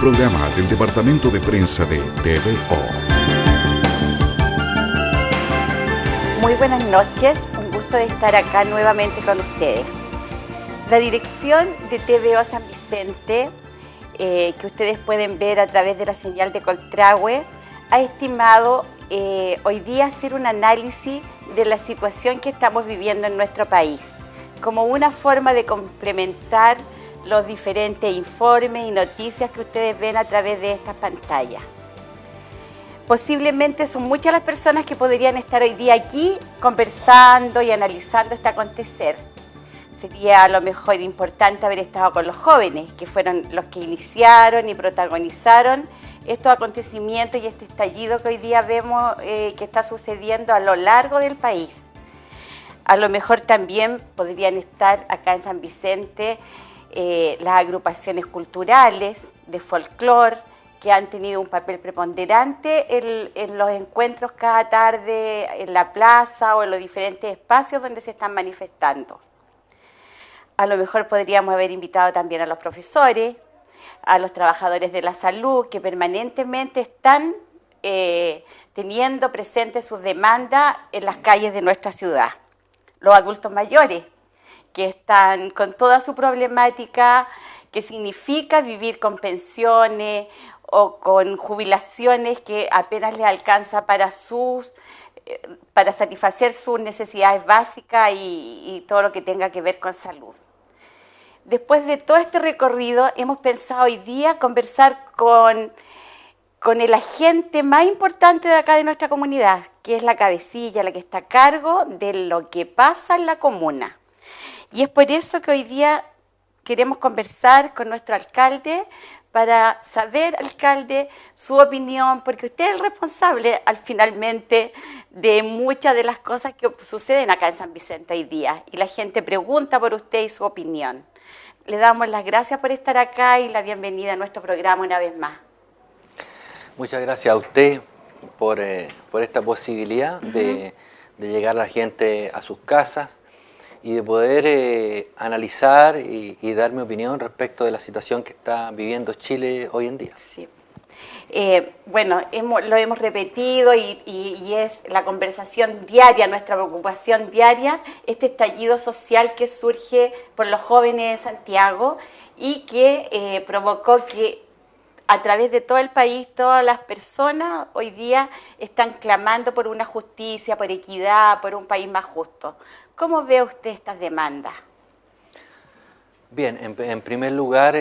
programa del Departamento de Prensa de TVO. Muy buenas noches, un gusto de estar acá nuevamente con ustedes. La dirección de TVO San Vicente, que ustedes pueden ver a través de la señal de Coltrahue, ha estimado hoy día hacer un análisis de la situación que estamos viviendo en nuestro país, como una forma de complementar los diferentes informes y noticias que ustedes ven a través de estas pantallas. Posiblemente son muchas las personas que podrían estar hoy día aquí conversando y analizando este acontecer. Sería a lo mejor importante haber estado con los jóvenes, que fueron los que iniciaron y protagonizaron estos acontecimientos y este estallido que hoy día vemos que está sucediendo a lo largo del país. A lo mejor también podrían estar acá en San Vicente las agrupaciones culturales de folclore, que han tenido un papel preponderante en los encuentros cada tarde en la plaza o en los diferentes espacios donde se están manifestando. A lo mejor podríamos haber invitado también a los profesores, a los trabajadores de la salud, que permanentemente están teniendo presentes sus demandas en las calles de nuestra ciudad. Los adultos mayores, que están con toda su problemática, que significa vivir con pensiones o con jubilaciones que apenas les alcanza para satisfacer sus necesidades básicas y todo lo que tenga que ver con salud. Después de todo este recorrido, hemos pensado hoy día conversar con el agente más importante de acá de nuestra comunidad, que es la cabecilla, la que está a cargo de lo que pasa en la comuna. Y es por eso que hoy día queremos conversar con nuestro alcalde para saber, alcalde, su opinión, porque usted es el responsable finalmente de muchas de las cosas que suceden acá en San Vicente hoy día. Y la gente pregunta por usted y su opinión. Le damos las gracias por estar acá y la bienvenida a nuestro programa una vez más. Muchas gracias a usted por esta posibilidad de llegar a la gente a sus casas y de poder analizar y dar mi opinión respecto de la situación que está viviendo Chile hoy en día. Sí. Bueno, lo hemos repetido y es la conversación diaria, nuestra preocupación diaria, este estallido social que surge por los jóvenes de Santiago y que provocó que a través de todo el país todas las personas hoy día están clamando por una justicia, por equidad, por un país más justo. ¿Cómo ve usted estas demandas? Bien, en primer lugar,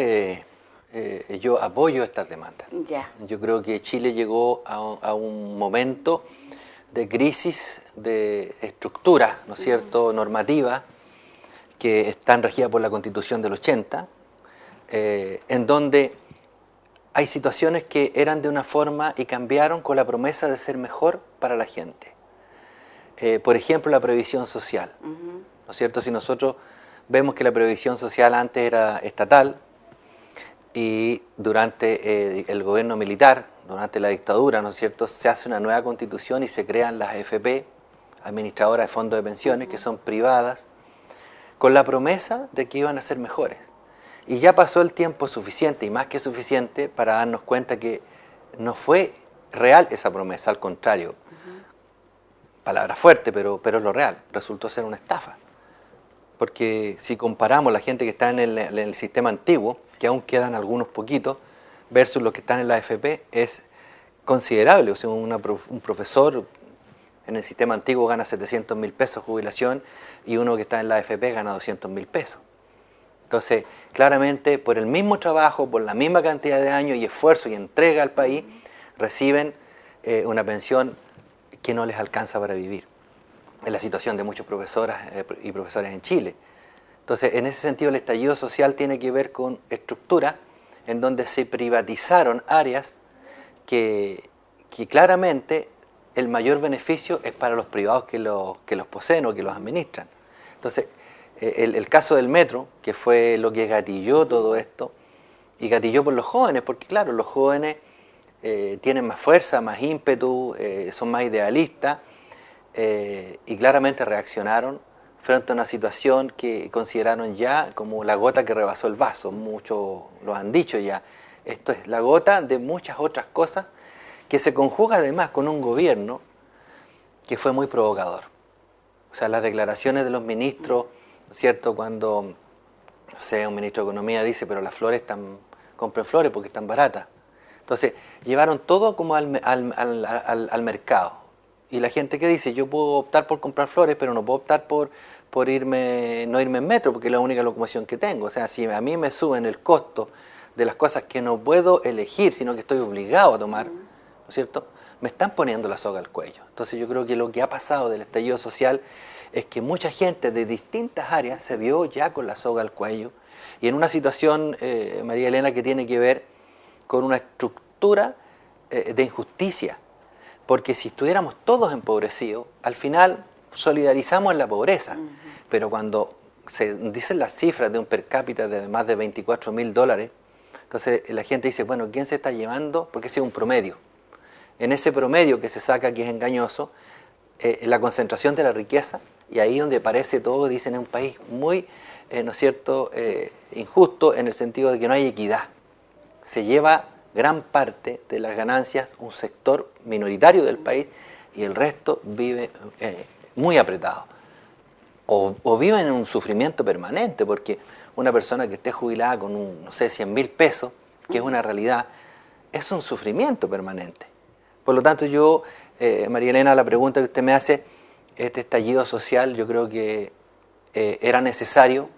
yo apoyo estas demandas. Ya. Yo creo que Chile llegó a un momento de crisis de estructura, ¿no es cierto?, normativa, que están regidas por la Constitución del 80, en donde hay situaciones que eran de una forma y cambiaron con la promesa de ser mejor para la gente. Por ejemplo, la previsión social, ¿no es cierto? Si nosotros vemos que la previsión social antes era estatal y durante el gobierno militar, durante la dictadura, ¿no es cierto?, se hace una nueva constitución y se crean las AFP, administradoras de fondos de pensiones, que son privadas, con la promesa de que iban a ser mejores. Y ya pasó el tiempo suficiente y más que suficiente para darnos cuenta que no fue real esa promesa, al contrario. Palabra fuerte, pero es lo real. Resultó ser una estafa. Porque si comparamos la gente que está en el sistema antiguo, que aún quedan algunos poquitos, versus los que están en la AFP, es considerable. O sea, un profesor en el sistema antiguo gana 700.000 pesos jubilación y uno que está en la AFP gana 200.000 pesos. Entonces, claramente, por el mismo trabajo, por la misma cantidad de años y esfuerzo y entrega al país, reciben una pensión que no les alcanza para vivir. Es la situación de muchos profesoras y profesores en Chile. Entonces, en ese sentido, el estallido social tiene que ver con estructuras en donde se privatizaron áreas que claramente el mayor beneficio es para los privados que los poseen o que los administran. Entonces, el caso del metro, que fue lo que gatilló todo esto, y gatilló por los jóvenes, porque claro, los jóvenes tienen más fuerza, más ímpetu, son más idealistas, y claramente reaccionaron frente a una situación que consideraron ya como la gota que rebasó el vaso. Muchos lo han dicho ya, Esto es la gota de muchas otras cosas que se conjuga además con un gobierno que fue muy provocador. O sea, las declaraciones de los ministros, ¿no es cierto? Cuando, no sé, un ministro de Economía dice, pero las flores compren flores porque están baratas. Entonces, llevaron todo como al mercado. Y la gente que dice, yo puedo optar por comprar flores, pero no puedo optar por no irme en metro, porque es la única locomoción que tengo. O sea, si a mí me suben el costo de las cosas que no puedo elegir, sino que estoy obligado a tomar, ¿no es cierto?, me están poniendo la soga al cuello. Entonces yo creo que lo que ha pasado del estallido social es que mucha gente de distintas áreas se vio ya con la soga al cuello y en una situación, María Elena, que tiene que ver con una estructura de injusticia. Porque si estuviéramos todos empobrecidos, al final solidarizamos en la pobreza. Pero cuando se dicen las cifras de un per cápita de más de $24.000, entonces la gente dice, bueno, ¿quién se está llevando? Porque ese es un promedio. En ese promedio que se saca, que es engañoso, la concentración de la riqueza, y ahí donde aparece todo, dicen, en un país muy, ¿no es cierto?, injusto, en el sentido de que no hay equidad. Se lleva gran parte de las ganancias un sector minoritario del país y el resto vive muy apretado. O vive en un sufrimiento permanente, porque una persona que esté jubilada con no sé, 100.000 pesos, que es una realidad, es un sufrimiento permanente. Por lo tanto, yo, María Elena, la pregunta que usted me hace, este estallido social, yo creo que era necesario.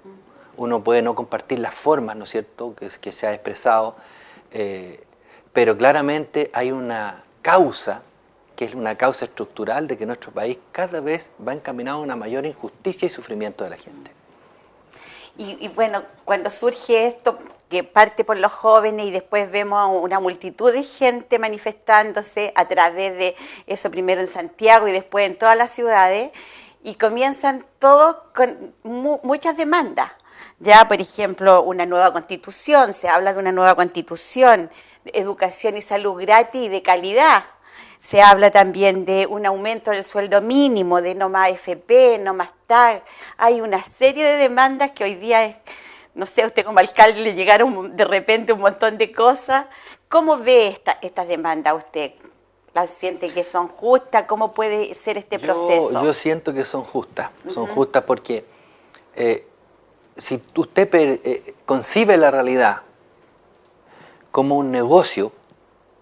Uno puede no compartir las formas, ¿no es cierto?, que se ha expresado, pero claramente hay una causa, que es una causa estructural de que nuestro país cada vez va encaminado a una mayor injusticia y sufrimiento de la gente. Y bueno, cuando surge esto, que parte por los jóvenes y después vemos a una multitud de gente manifestándose a través de eso, primero en Santiago y después en todas las ciudades, y comienzan todos con muchas demandas. Ya, por ejemplo, una nueva constitución, se habla de una nueva constitución, educación y salud gratis y de calidad. Se habla también de un aumento del sueldo mínimo, de no más AFP, no más TAG. Hay una serie de demandas que hoy día, no sé, a usted como alcalde le llegaron de repente un montón de cosas. ¿Cómo ve estas demandas usted? ¿Las siente que son justas? ¿Cómo puede ser este proceso? Yo siento que son justas. Son justas porque si usted concibe la realidad como un negocio,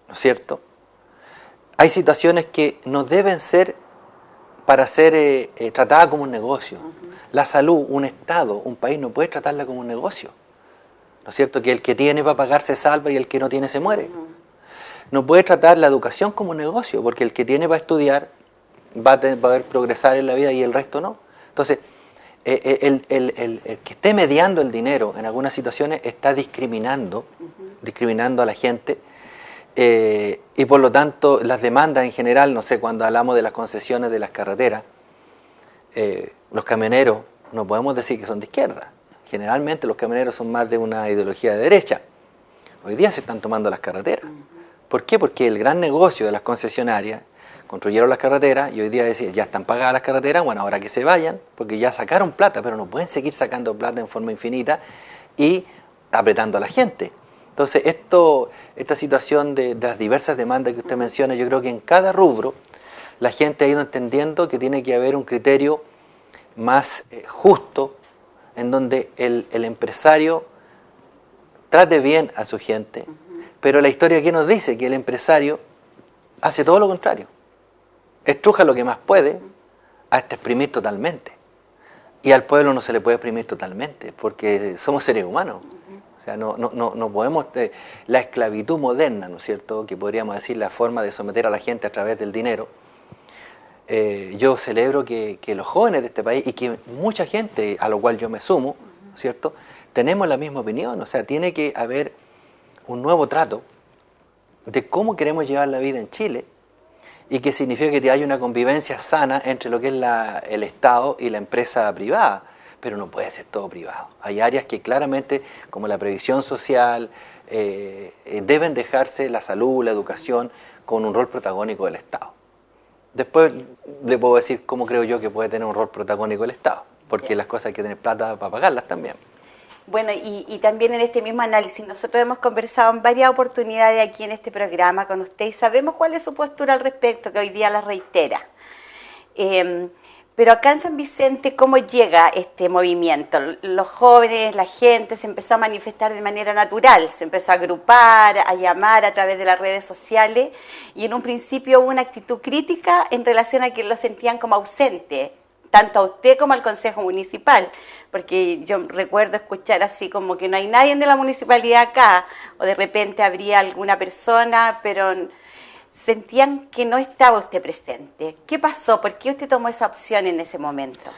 ¿no es cierto?, hay situaciones que no deben ser para ser tratadas como un negocio. La salud, un Estado, un país no puede tratarla como un negocio. ¿No es cierto? Que el que tiene para pagar se salva y el que no tiene se muere. No puede tratar la educación como un negocio, porque el que tiene para estudiar va a poder progresar en la vida y el resto no. Entonces, el que esté mediando el dinero en algunas situaciones está discriminando a la gente. Y por lo tanto las demandas en general, no sé, cuando hablamos de las concesiones de las carreteras, los camioneros no podemos decir que son de izquierda. Generalmente los camioneros son más de una ideología de derecha. Hoy día se están tomando las carreteras. ¿Por qué? Porque el gran negocio de las concesionarias, construyeron las carreteras y hoy día decían, ya están pagadas las carreteras, bueno, ahora que se vayan, porque ya sacaron plata, pero no pueden seguir sacando plata en forma infinita y apretando a la gente. Entonces, esta situación de las diversas demandas que usted menciona, yo creo que en cada rubro la gente ha ido entendiendo que tiene que haber un criterio más justo, en donde el empresario trate bien a su gente, pero la historia que nos dice que el empresario hace todo lo contrario. Estruja lo que más puede hasta exprimir totalmente. Y al pueblo no se le puede exprimir totalmente, porque somos seres humanos. O sea, no podemos, la esclavitud moderna, ¿no es cierto?, que podríamos decir la forma de someter a la gente a través del dinero. Yo celebro que los jóvenes de este país, y que mucha gente, a lo cual yo me sumo, ¿no es cierto?, tenemos la misma opinión. O sea, tiene que haber un nuevo trato de cómo queremos llevar la vida en Chile, y que significa que haya una convivencia sana entre lo que es el Estado y la empresa privada. Pero no puede ser todo privado. Hay áreas que claramente, como la previsión social, deben dejarse la salud, la educación, con un rol protagónico del Estado. Después le puedo decir cómo creo yo que puede tener un rol protagónico el Estado, porque las cosas hay que tener plata para pagarlas también. Bueno, y también en este mismo análisis, nosotros hemos conversado en varias oportunidades aquí en este programa con usted y sabemos cuál es su postura al respecto, que hoy día la reitera. Pero acá en San Vicente, ¿cómo llega este movimiento? Los jóvenes, la gente se empezó a manifestar de manera natural, se empezó a agrupar, a llamar a través de las redes sociales y en un principio hubo una actitud crítica en relación a que lo sentían como ausente, tanto a usted como al Consejo Municipal, porque yo recuerdo escuchar así como que no hay nadie de la municipalidad acá, o de repente habría alguna persona, pero sentían que no estaba usted presente. ¿Qué pasó? ¿Por qué usted tomó esa opción en ese momento?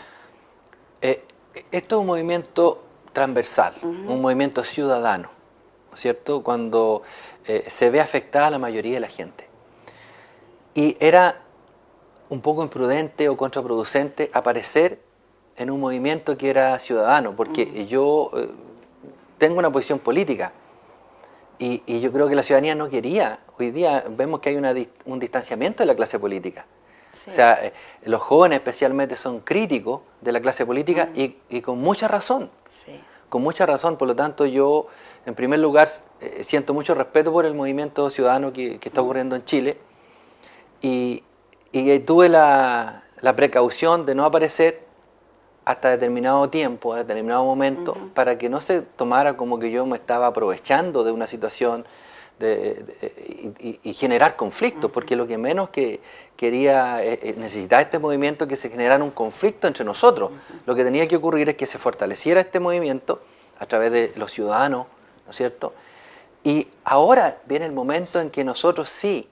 Esto es un movimiento transversal, un movimiento ciudadano, ¿cierto? Cuando se ve afectada la mayoría de la gente. Y era un poco imprudente o contraproducente aparecer en un movimiento que era ciudadano, porque yo tengo una posición política y yo creo que la ciudadanía no quería. Hoy día vemos que hay un distanciamiento de la clase política. Sí. O sea, los jóvenes especialmente son críticos de la clase política y con mucha razón. Sí. Con mucha razón, por lo tanto yo, en primer lugar, siento mucho respeto por el movimiento ciudadano que está ocurriendo en Chile y tuve la precaución de no aparecer hasta determinado tiempo, a determinado momento, para que no se tomara como que yo me estaba aprovechando de una situación y generar conflictos, porque lo que menos que quería, necesitaba este movimiento que se generara un conflicto entre nosotros. Lo que tenía que ocurrir es que se fortaleciera este movimiento a través de los ciudadanos, ¿no es cierto? Y ahora viene el momento en que nosotros sí,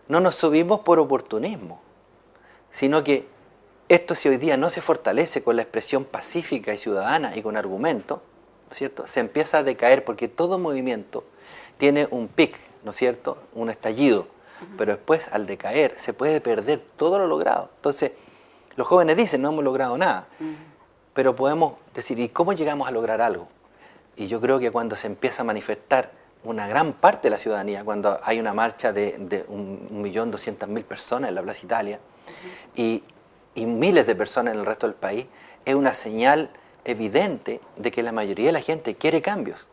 no nos subimos por oportunismo, sino que esto, si hoy día no se fortalece con la expresión pacífica y ciudadana y con argumento, ¿no es cierto?, se empieza a decaer porque todo movimiento tiene un pic, ¿no es cierto?, un estallido, pero después al decaer se puede perder todo lo logrado. Entonces, los jóvenes dicen, no hemos logrado nada, pero podemos decir, ¿y cómo llegamos a lograr algo? Y yo creo que cuando se empieza a manifestar una gran parte de la ciudadanía, cuando hay una marcha de 1.200.000 personas en la Plaza Italia y miles de personas en el resto del país, es una señal evidente de que la mayoría de la gente quiere cambios.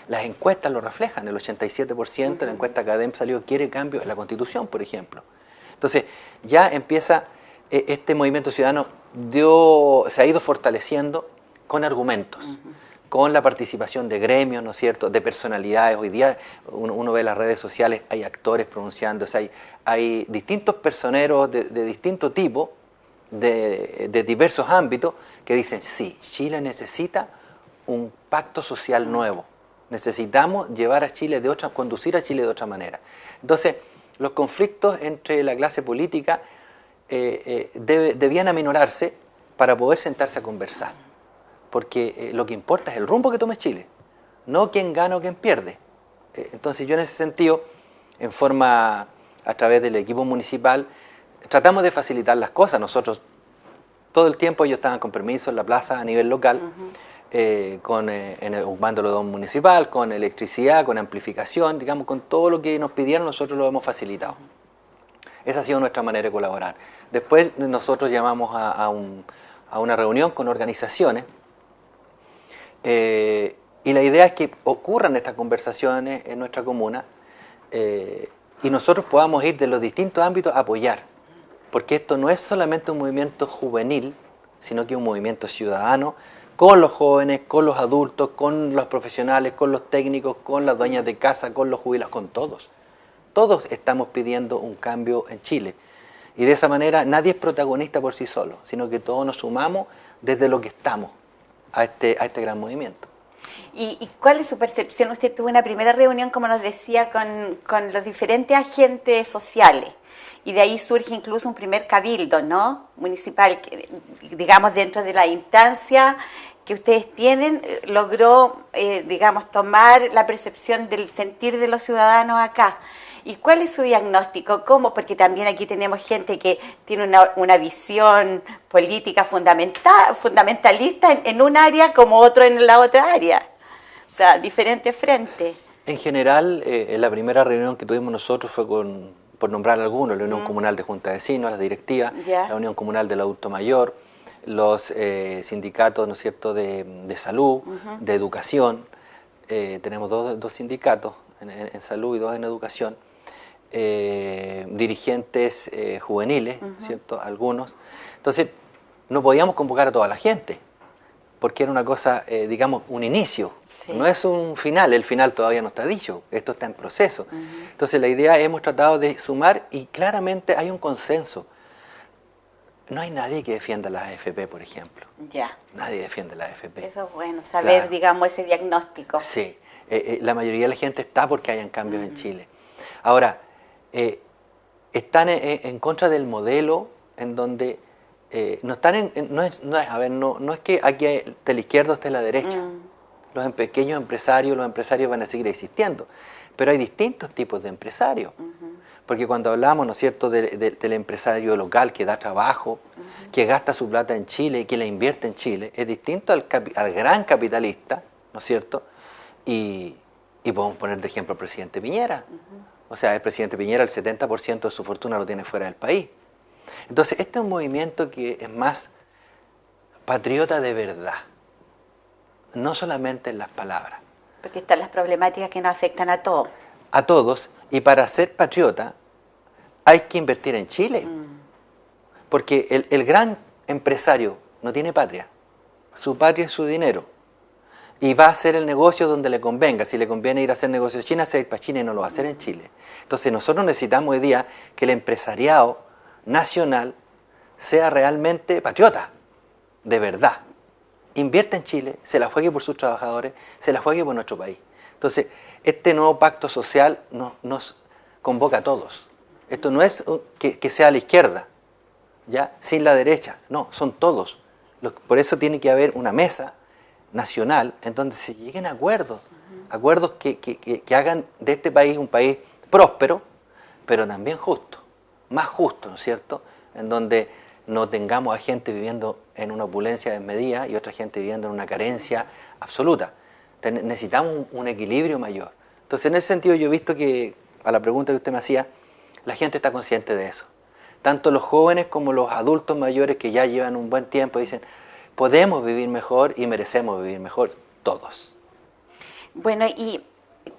Las encuestas lo reflejan, el 87% de la encuesta CADEM salió quiere cambios en la Constitución, por ejemplo. Entonces, ya empieza este movimiento ciudadano, se ha ido fortaleciendo con argumentos, con la participación de gremios, ¿no es cierto?, de personalidades. Hoy día uno ve las redes sociales, hay actores pronunciándose, hay distintos personeros de distinto tipo, de diversos ámbitos, que dicen, sí, Chile necesita un pacto social nuevo. Necesitamos llevar a Chile conducir a Chile de otra manera. Entonces, los conflictos entre la clase política debían aminorarse para poder sentarse a conversar. Porque lo que importa es el rumbo que tome Chile, no quién gana o quién pierde. Entonces yo en ese sentido, a través del equipo municipal, tratamos de facilitar las cosas. Nosotros, todo el tiempo ellos estaban con permiso en la plaza a nivel local, ocupando el dom municipal, con electricidad, con amplificación, digamos, con todo lo que nos pidieron, nosotros lo hemos facilitado. Esa ha sido nuestra manera de colaborar. Después nosotros llamamos a una reunión con organizaciones, y la idea es que ocurran estas conversaciones en nuestra comuna y nosotros podamos ir de los distintos ámbitos a apoyar, porque esto no es solamente un movimiento juvenil, sino que es un movimiento ciudadano, con los jóvenes, con los adultos, con los profesionales, con los técnicos, con las dueñas de casa, con los jubilados, con todos. Todos estamos pidiendo un cambio en Chile. Y de esa manera nadie es protagonista por sí solo, sino que todos nos sumamos desde lo que estamos a este gran movimiento. ¿Y cuál es su percepción? Usted tuvo una primera reunión, como nos decía, con los diferentes agentes sociales. Y de ahí surge incluso un primer cabildo, ¿no?, municipal, que, digamos, dentro de la instancia que ustedes tienen, logró, digamos, tomar la percepción del sentir de los ciudadanos acá. ¿Y cuál es su diagnóstico? ¿Cómo? Porque también aquí tenemos gente que tiene una visión política fundamentalista en un área como otro en la otra área. O sea, diferentes frentes. En general, la primera reunión que tuvimos nosotros fue por nombrar algunos, la Unión Comunal de Junta de Vecinos, la directiva, la Unión Comunal del Adulto Mayor, los sindicatos, ¿no es cierto?, de salud, de educación. Tenemos dos sindicatos en salud y dos en educación. Dirigentes juveniles, ¿cierto?, algunos. Entonces, no podíamos convocar a toda la gente, porque era una cosa, digamos, un inicio. Sí. No es un final, el final todavía no está dicho, esto está en proceso. Entonces, la idea, hemos tratado de sumar y claramente hay un consenso. No hay nadie que defienda las AFP, por ejemplo. Ya. Nadie defiende las AFP. Eso es bueno, saber, claro, digamos, ese diagnóstico. Sí, la mayoría de la gente está porque hayan cambios en Chile. Ahora, están en contra del modelo en donde no están no es que aquí de la izquierda o de la derecha. Los pequeños empresarios, los empresarios van a seguir existiendo, pero hay distintos tipos de empresarios. Porque cuando hablamos, ¿no es cierto?, del empresario local que da trabajo, que gasta su plata en Chile y que la invierte en Chile, es distinto al gran capitalista, ¿no es cierto? Y podemos poner de ejemplo al presidente Piñera. O sea, el presidente Piñera, el 70% de su fortuna lo tiene fuera del país. Entonces, este es un movimiento que es más patriota de verdad, no solamente en las palabras. Porque están las problemáticas que nos afectan a todos. A todos, y para ser patriota hay que invertir en Chile. Porque el gran empresario no tiene patria, su patria es su dinero. Y va a hacer el negocio donde le convenga. Si le conviene ir a hacer negocios en China, se va a ir para China y no lo va a hacer en Chile. Entonces nosotros necesitamos hoy día que el empresariado nacional sea realmente patriota, de verdad. Invierte en Chile, se la juegue por sus trabajadores, se la juegue por nuestro país. Entonces, este nuevo pacto social nos convoca a todos. Esto no es que sea a la izquierda, ¿ya?, sin la derecha. No, son todos. Por eso tiene que haber una mesa nacional en donde se lleguen a acuerdos, acuerdos que hagan de este país un país próspero, pero también justo, más justo, ¿no es cierto?, en donde no tengamos a gente viviendo en una opulencia desmedida y otra gente viviendo en una carencia absoluta. Necesitamos un equilibrio mayor. Entonces, en ese sentido, yo he visto que, a la pregunta que usted me hacía, la gente está consciente de eso. Tanto los jóvenes como los adultos mayores que ya llevan un buen tiempo dicen, podemos vivir mejor y merecemos vivir mejor todos. Bueno, y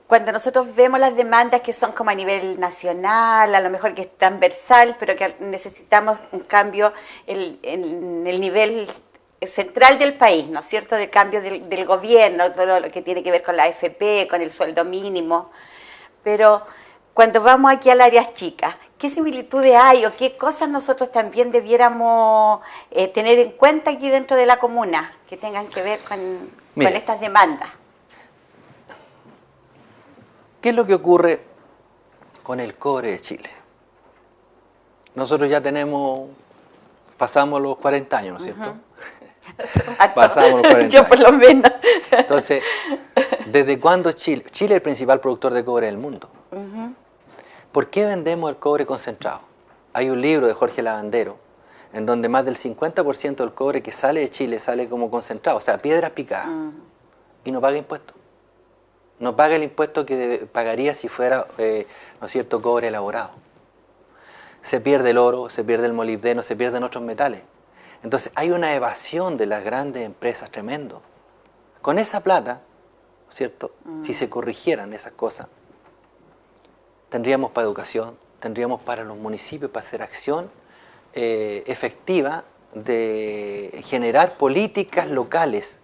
cuando nosotros vemos las demandas que son como a nivel nacional, a lo mejor que es transversal, pero que necesitamos un cambio en el nivel central del país, ¿no es cierto?, del cambio del gobierno, todo lo que tiene que ver con la AFP, con el sueldo mínimo. Pero cuando vamos aquí al áreas chicas, ¿qué similitudes hay o qué cosas nosotros también debiéramos tener en cuenta aquí dentro de la comuna que tengan que ver con estas demandas? ¿Qué es lo que ocurre con el cobre de Chile? Nosotros ya pasamos los 40 años, ¿no es cierto? Pasamos los 40 años. Yo por lo menos. Entonces, ¿desde cuándo Chile es el principal productor de cobre del mundo? ¿Por qué vendemos el cobre concentrado? Hay un libro de Jorge Lavandero en donde más del 50% del cobre que sale de Chile sale como concentrado, o sea, piedras picadas, y no paga impuestos. No paga el impuesto que pagaría si fuera, ¿no es cierto?, cobre elaborado. Se pierde el oro, se pierde el molibdeno, se pierden otros metales. Entonces hay una evasión de las grandes empresas tremendo. Con esa plata, ¿no es cierto?, si se corrigieran esas cosas, tendríamos para educación, tendríamos para los municipios, para hacer acción efectiva de generar políticas locales.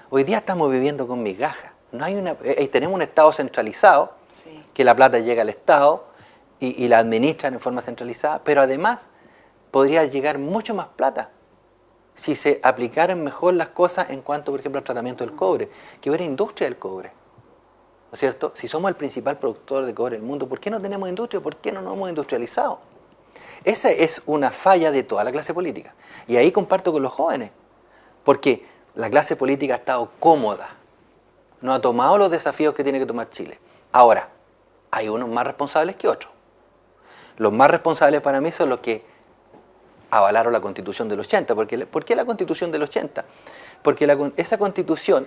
Hoy día estamos viviendo con migajas. No hay tenemos un Estado centralizado, sí, que la plata llega al Estado y la administran en forma centralizada, pero además podría llegar mucho más plata si se aplicaran mejor las cosas en cuanto, por ejemplo, al tratamiento del cobre, que hubiera industria del cobre, ¿no es cierto? Si somos el principal productor de cobre del mundo, ¿por qué no tenemos industria? ¿Por qué no nos hemos industrializado? Esa es una falla de toda la clase política. Y ahí comparto con los jóvenes, porque la clase política ha estado cómoda, no ha tomado los desafíos que tiene que tomar Chile. Ahora, hay unos más responsables que otros. Los más responsables para mí son los que avalaron la Constitución del 80. ¿Por qué la Constitución del 80? Porque esa Constitución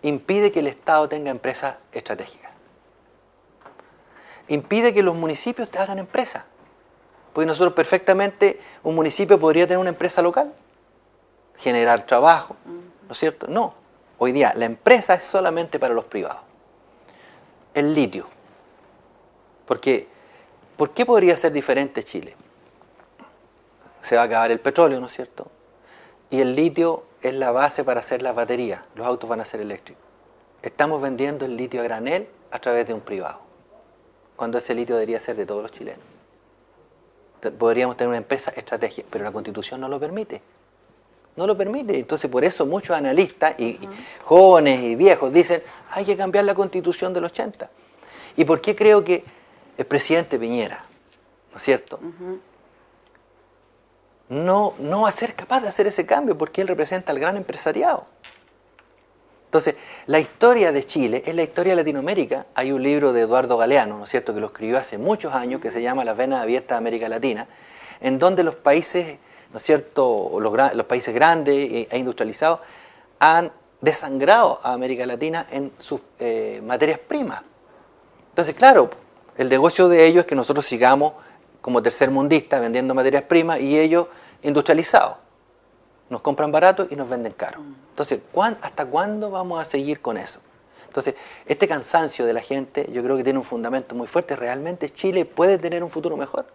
impide que el Estado tenga empresas estratégicas. Impide que los municipios hagan empresas. Porque nosotros perfectamente, un municipio podría tener una empresa local generar trabajo, ¿no es cierto? No, hoy día la empresa es solamente para los privados. El litio. Porque, ¿por qué podría ser diferente Chile? Se va a acabar el petróleo, ¿no es cierto? Y el litio es la base para hacer las baterías. Los autos van a ser eléctricos. Estamos vendiendo el litio a granel a través de un privado, cuando ese litio debería ser de todos los chilenos. Podríamos tener una empresa estratégica, pero la Constitución no lo permite. No lo permite. Entonces, por eso muchos analistas, y jóvenes y viejos, dicen, hay que cambiar la Constitución del 80. ¿Y por qué creo que el presidente Piñera, ¿no es cierto?, no va a ser capaz de hacer ese cambio? Porque él representa al gran empresariado. Entonces, la historia de Chile es la historia de Latinoamérica. Hay un libro de Eduardo Galeano, ¿no es cierto?, que lo escribió hace muchos años, que se llama Las venas abiertas de América Latina, en donde los países, ¿no es cierto?, los países grandes e industrializados han desangrado a América Latina en sus materias primas. Entonces, claro, el negocio de ellos es que nosotros sigamos como tercermundistas vendiendo materias primas y ellos industrializados. Nos compran barato y nos venden caro. Entonces, ¿hasta cuándo vamos a seguir con eso? Entonces, este cansancio de la gente yo creo que tiene un fundamento muy fuerte. Realmente Chile puede tener un futuro mejor.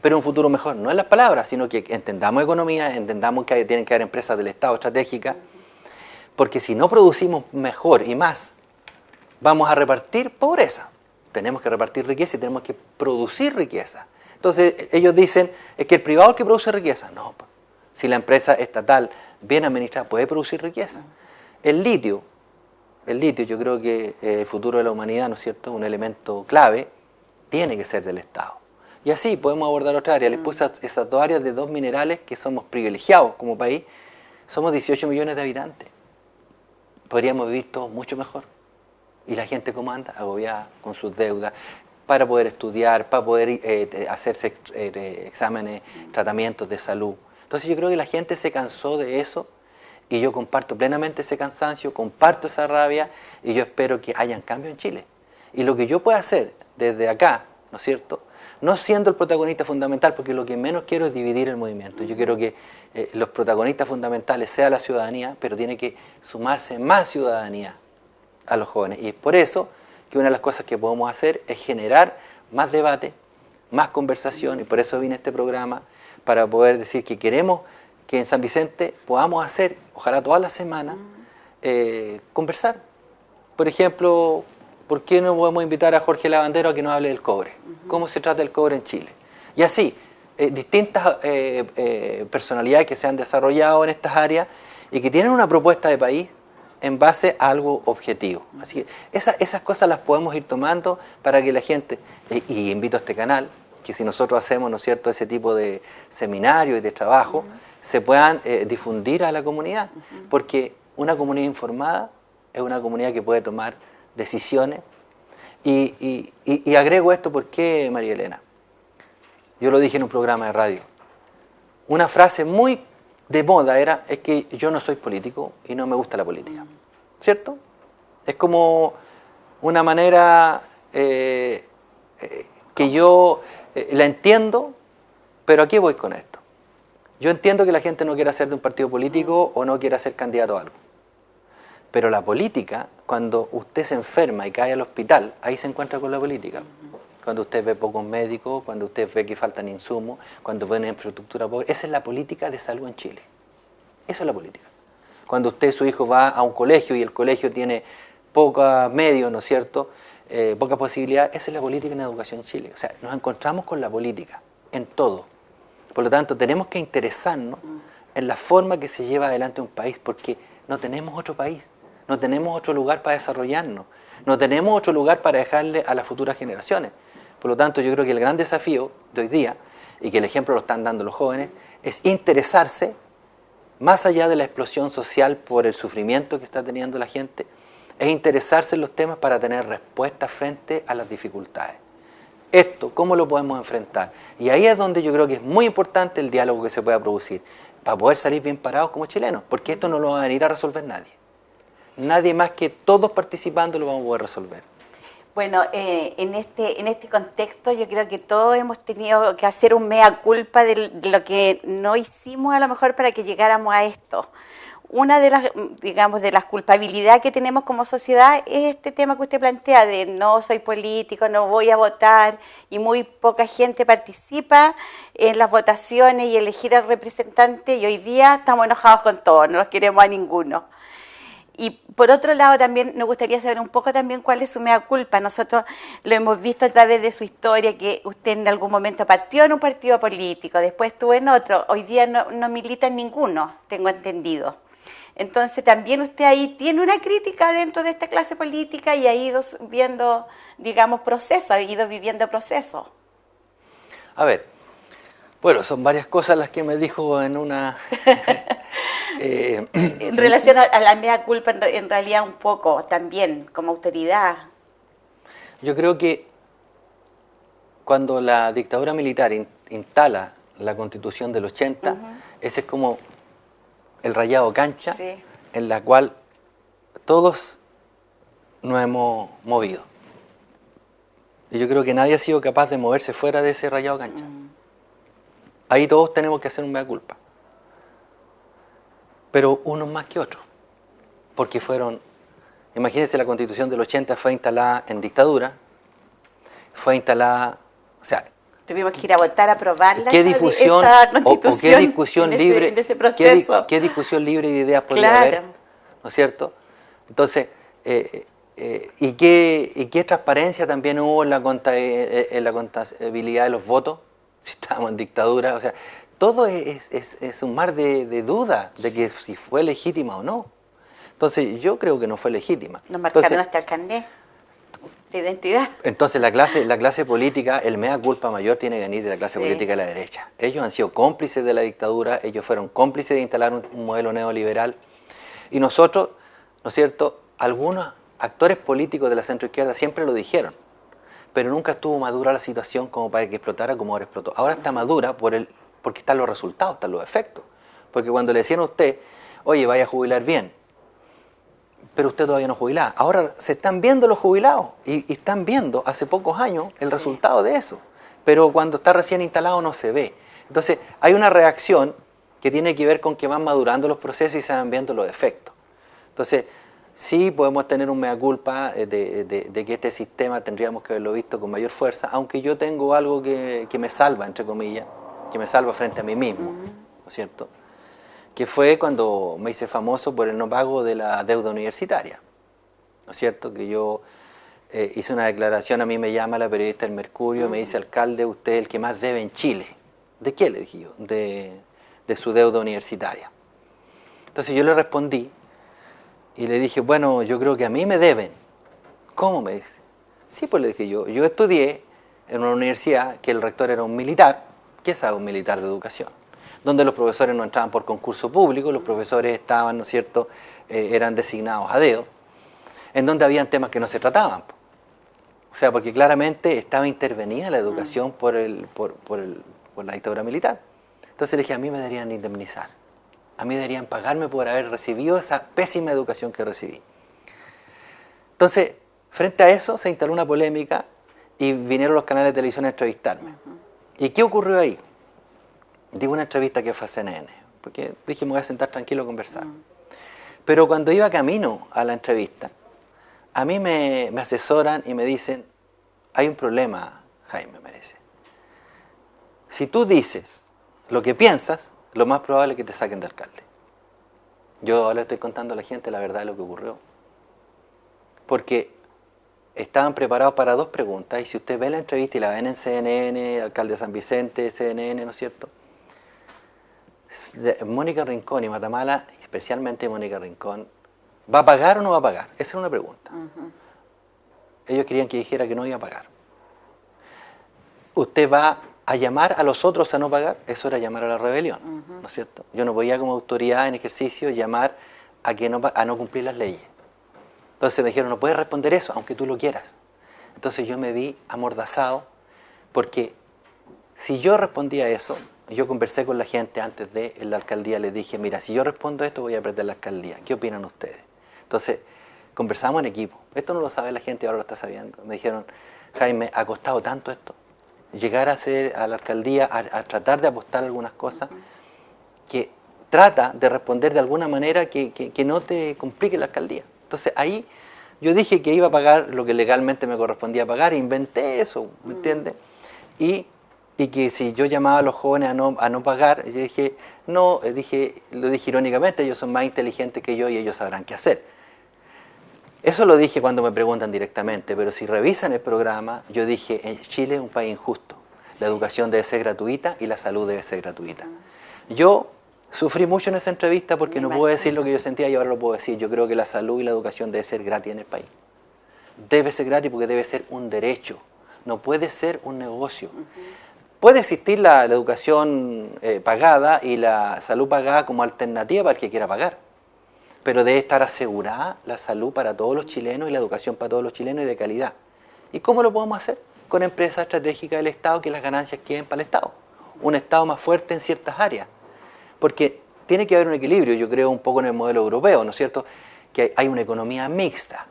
Pero un futuro mejor no en las palabras, sino que entendamos economía, entendamos que tienen que haber empresas del Estado estratégicas, porque si no producimos mejor y más, vamos a repartir pobreza. Tenemos que repartir riqueza y tenemos que producir riqueza. Entonces ellos dicen, es que el privado es el que produce riqueza. No, si la empresa estatal bien administrada puede producir riqueza. El litio yo creo que el futuro de la humanidad, ¿no es cierto?, un elemento clave, tiene que ser del Estado. Y así podemos abordar otra área. Les puse esas dos áreas de dos minerales que somos privilegiados como país. Somos 18 millones de habitantes. Podríamos vivir todos mucho mejor. Y la gente, ¿cómo anda? Agobiada con sus deudas, para poder estudiar, para poder hacerse exámenes, tratamientos de salud. Entonces yo creo que la gente se cansó de eso y yo comparto plenamente ese cansancio, comparto esa rabia y yo espero que hayan cambios en Chile. Y lo que yo pueda hacer desde acá, ¿no es cierto?, no siendo el protagonista fundamental, porque lo que menos quiero es dividir el movimiento. Yo quiero que los protagonistas fundamentales sea la ciudadanía, pero tiene que sumarse más ciudadanía a los jóvenes. Y es por eso que una de las cosas que podemos hacer es generar más debate, más conversación, y por eso vine a este programa, para poder decir que queremos que en San Vicente podamos hacer, ojalá todas las semanas, conversar. Por ejemplo, ¿por qué no podemos invitar a Jorge Lavandero a que nos hable del cobre? ¿Cómo se trata el cobre en Chile? Y así, distintas personalidades que se han desarrollado en estas áreas y que tienen una propuesta de país en base a algo objetivo. Así que esas cosas las podemos ir tomando para que la gente, y invito a este canal, que si nosotros hacemos, ¿no es cierto?, ese tipo de seminarios y de trabajo, se puedan difundir a la comunidad, porque una comunidad informada es una comunidad que puede tomar decisiones. Y agrego esto, ¿por qué, María Elena? Yo lo dije en un programa de radio. Una frase muy de moda es que yo no soy político y no me gusta la política. ¿Cierto? Es como una manera que yo la entiendo, pero ¿a qué voy con esto? Yo entiendo que la gente no quiera ser de un partido político o no quiera ser candidato a algo. Pero la política, cuando usted se enferma y cae al hospital, ahí se encuentra con la política. Cuando usted ve pocos médicos, cuando usted ve que faltan insumos, cuando ve una infraestructura pobre. Esa es la política de salud en Chile. Esa es la política. Cuando su hijo va a un colegio y el colegio tiene pocos medios, ¿no es cierto?, pocas posibilidades, esa es la política en educación en Chile. O sea, nos encontramos con la política en todo. Por lo tanto, tenemos que interesarnos en la forma que se lleva adelante un país, porque no tenemos otro país. No tenemos otro lugar para desarrollarnos, no tenemos otro lugar para dejarle a las futuras generaciones. Por lo tanto, yo creo que el gran desafío de hoy día, y que el ejemplo lo están dando los jóvenes, es interesarse, más allá de la explosión social por el sufrimiento que está teniendo la gente, es interesarse en los temas para tener respuestas frente a las dificultades. Esto, ¿cómo lo podemos enfrentar? Y ahí es donde yo creo que es muy importante el diálogo que se pueda producir, para poder salir bien parados como chilenos, porque esto no lo va a venir a resolver nadie. Nadie más que todos participando lo vamos a poder resolver. Bueno, en este contexto yo creo que todos hemos tenido que hacer un mea culpa de lo que no hicimos a lo mejor para que llegáramos a esto. Una de las, digamos, de las culpabilidades que tenemos como sociedad es este tema que usted plantea de no soy político, no voy a votar y muy poca gente participa en las votaciones y elegir al representante y hoy día estamos enojados con todos, no los queremos a ninguno. Y por otro lado también nos gustaría saber un poco también cuál es su mea culpa. Nosotros lo hemos visto a través de su historia, que usted en algún momento partió en un partido político, después estuvo en otro, hoy día no milita en ninguno, tengo entendido. Entonces también usted ahí tiene una crítica dentro de esta clase política y ha ido viendo, digamos, procesos, ha ido viviendo procesos. A ver, bueno, son varias cosas las que me dijo en una... En relación a la mea culpa, en realidad un poco también, como autoridad. Yo creo que cuando la dictadura militar instala la Constitución del 80, ese es como el rayado cancha, sí, en la cual todos nos hemos movido. Y yo creo que nadie ha sido capaz de moverse fuera de ese rayado cancha. Ahí todos tenemos que hacer un mea culpa. Pero unos más que otros. Porque fueron, imagínense, la Constitución del 80 fue instalada en dictadura, fue instalada, o sea... Tuvimos que ir a votar, a aprobarla, ¿qué difusión, esa Constitución o qué discusión libre, en ese proceso? ¿qué discusión libre de ideas podría Claro. haber? ¿No es cierto? Entonces, ¿y qué transparencia también hubo en la contabilidad de los votos? Si estábamos en dictadura, o sea, todo es un mar de dudas de que si fue legítima o no. Entonces, yo creo que no fue legítima. Nos marcaron Entonces, hasta el carnet de identidad. entonces la clase política, el mea culpa mayor tiene que venir de la clase Sí. política de la derecha. Ellos han sido cómplices de la dictadura, ellos fueron cómplices de instalar un modelo neoliberal. Y nosotros, ¿no es cierto?, algunos actores políticos de la centroizquierda siempre lo dijeron, pero nunca estuvo madura la situación como para que explotara como ahora explotó. Ahora está madura porque están los resultados, están los efectos. Porque cuando le decían a usted, oye, vaya a jubilar bien, pero usted todavía no jubilaba. Ahora se están viendo los jubilados y están viendo hace pocos años el resultado de eso. Pero cuando está recién instalado no se ve. Entonces hay una reacción que tiene que ver con que van madurando los procesos y se van viendo los efectos. Entonces sí podemos tener un mea culpa de que este sistema tendríamos que haberlo visto con mayor fuerza, aunque yo tengo algo que me salva, entre comillas, que me salva frente a mí mismo, ¿no es cierto?, que fue cuando me hice famoso por el no pago de la deuda universitaria, ¿no es cierto?, que yo hice una declaración, a mí me llama la periodista del Mercurio, me dice, alcalde, usted es el que más debe en Chile. ¿De qué? Le dije yo, de su deuda universitaria. Entonces yo le respondí y le dije, bueno, yo creo que a mí me deben. ¿Cómo? Me dice. Sí, pues le dije yo estudié en una universidad que el rector era un militar. ¿Qué sabe un militar de educación? Donde los profesores no entraban por concurso público, los profesores estaban, ¿no es cierto?, eran designados a dedo, en donde habían temas que no se trataban. O sea, porque claramente estaba intervenida la educación por la dictadura militar. Entonces le dije, a mí me deberían indemnizar, a mí deberían pagarme por haber recibido esa pésima educación que recibí. Entonces, frente a eso se instaló una polémica y vinieron los canales de televisión a entrevistarme. ¿Y qué ocurrió ahí? Digo, una entrevista que fue a CNN, porque dije, me voy a sentar tranquilo a conversar. Pero cuando iba camino a la entrevista, a mí me asesoran y me dicen, hay un problema, Jaime, me dice. Si tú dices lo que piensas, lo más probable es que te saquen de alcalde. Yo ahora estoy contando a la gente la verdad de lo que ocurrió. Porque estaban preparados para dos preguntas, y si usted ve la entrevista y la ven en CNN, alcalde de San Vicente, CNN, ¿no es cierto?, Mónica Rincón y Matamala, especialmente Mónica Rincón, ¿va a pagar o no va a pagar? Esa era una pregunta. Ellos querían que dijera que no iba a pagar. ¿Usted va a llamar a los otros a no pagar? Eso era llamar a la rebelión, ¿no es cierto? Yo no podía, como autoridad en ejercicio, llamar a no cumplir las leyes. Entonces me dijeron, no puedes responder eso, aunque tú lo quieras. Entonces yo me vi amordazado, porque si yo respondía eso, yo conversé con la gente antes de la alcaldía, les dije, mira, si yo respondo esto voy a perder la alcaldía, ¿qué opinan ustedes? Entonces, conversamos en equipo. Esto no lo sabe la gente, ahora lo está sabiendo. Me dijeron, Jaime, ha costado tanto esto. Llegar a la alcaldía, a tratar de apostar algunas cosas, que trata de responder de alguna manera que no te complique la alcaldía. Entonces ahí yo dije que iba a pagar lo que legalmente me correspondía pagar, inventé eso, ¿me entiendes? Y que si yo llamaba a los jóvenes a no pagar, yo dije, no, lo dije irónicamente, ellos son más inteligentes que yo y ellos sabrán qué hacer. Eso lo dije cuando me preguntan directamente, pero si revisan el programa, yo dije, Chile es un país injusto. La educación debe ser gratuita y la salud debe ser gratuita. Yo sufrí mucho en esa entrevista porque no puedo decir lo que yo sentía y ahora lo puedo decir. Yo creo que la salud y la educación debe ser gratis en el país. Debe ser gratis porque debe ser un derecho, no puede ser un negocio. Puede existir la educación pagada y la salud pagada como alternativa para el que quiera pagar, pero debe estar asegurada la salud para todos los chilenos y la educación para todos los chilenos y de calidad. ¿Y cómo lo podemos hacer? Con empresas estratégicas del Estado, que las ganancias queden para el Estado. Un Estado más fuerte en ciertas áreas. Porque tiene que haber un equilibrio, yo creo un poco en el modelo europeo, ¿no es cierto? Que hay una economía mixta,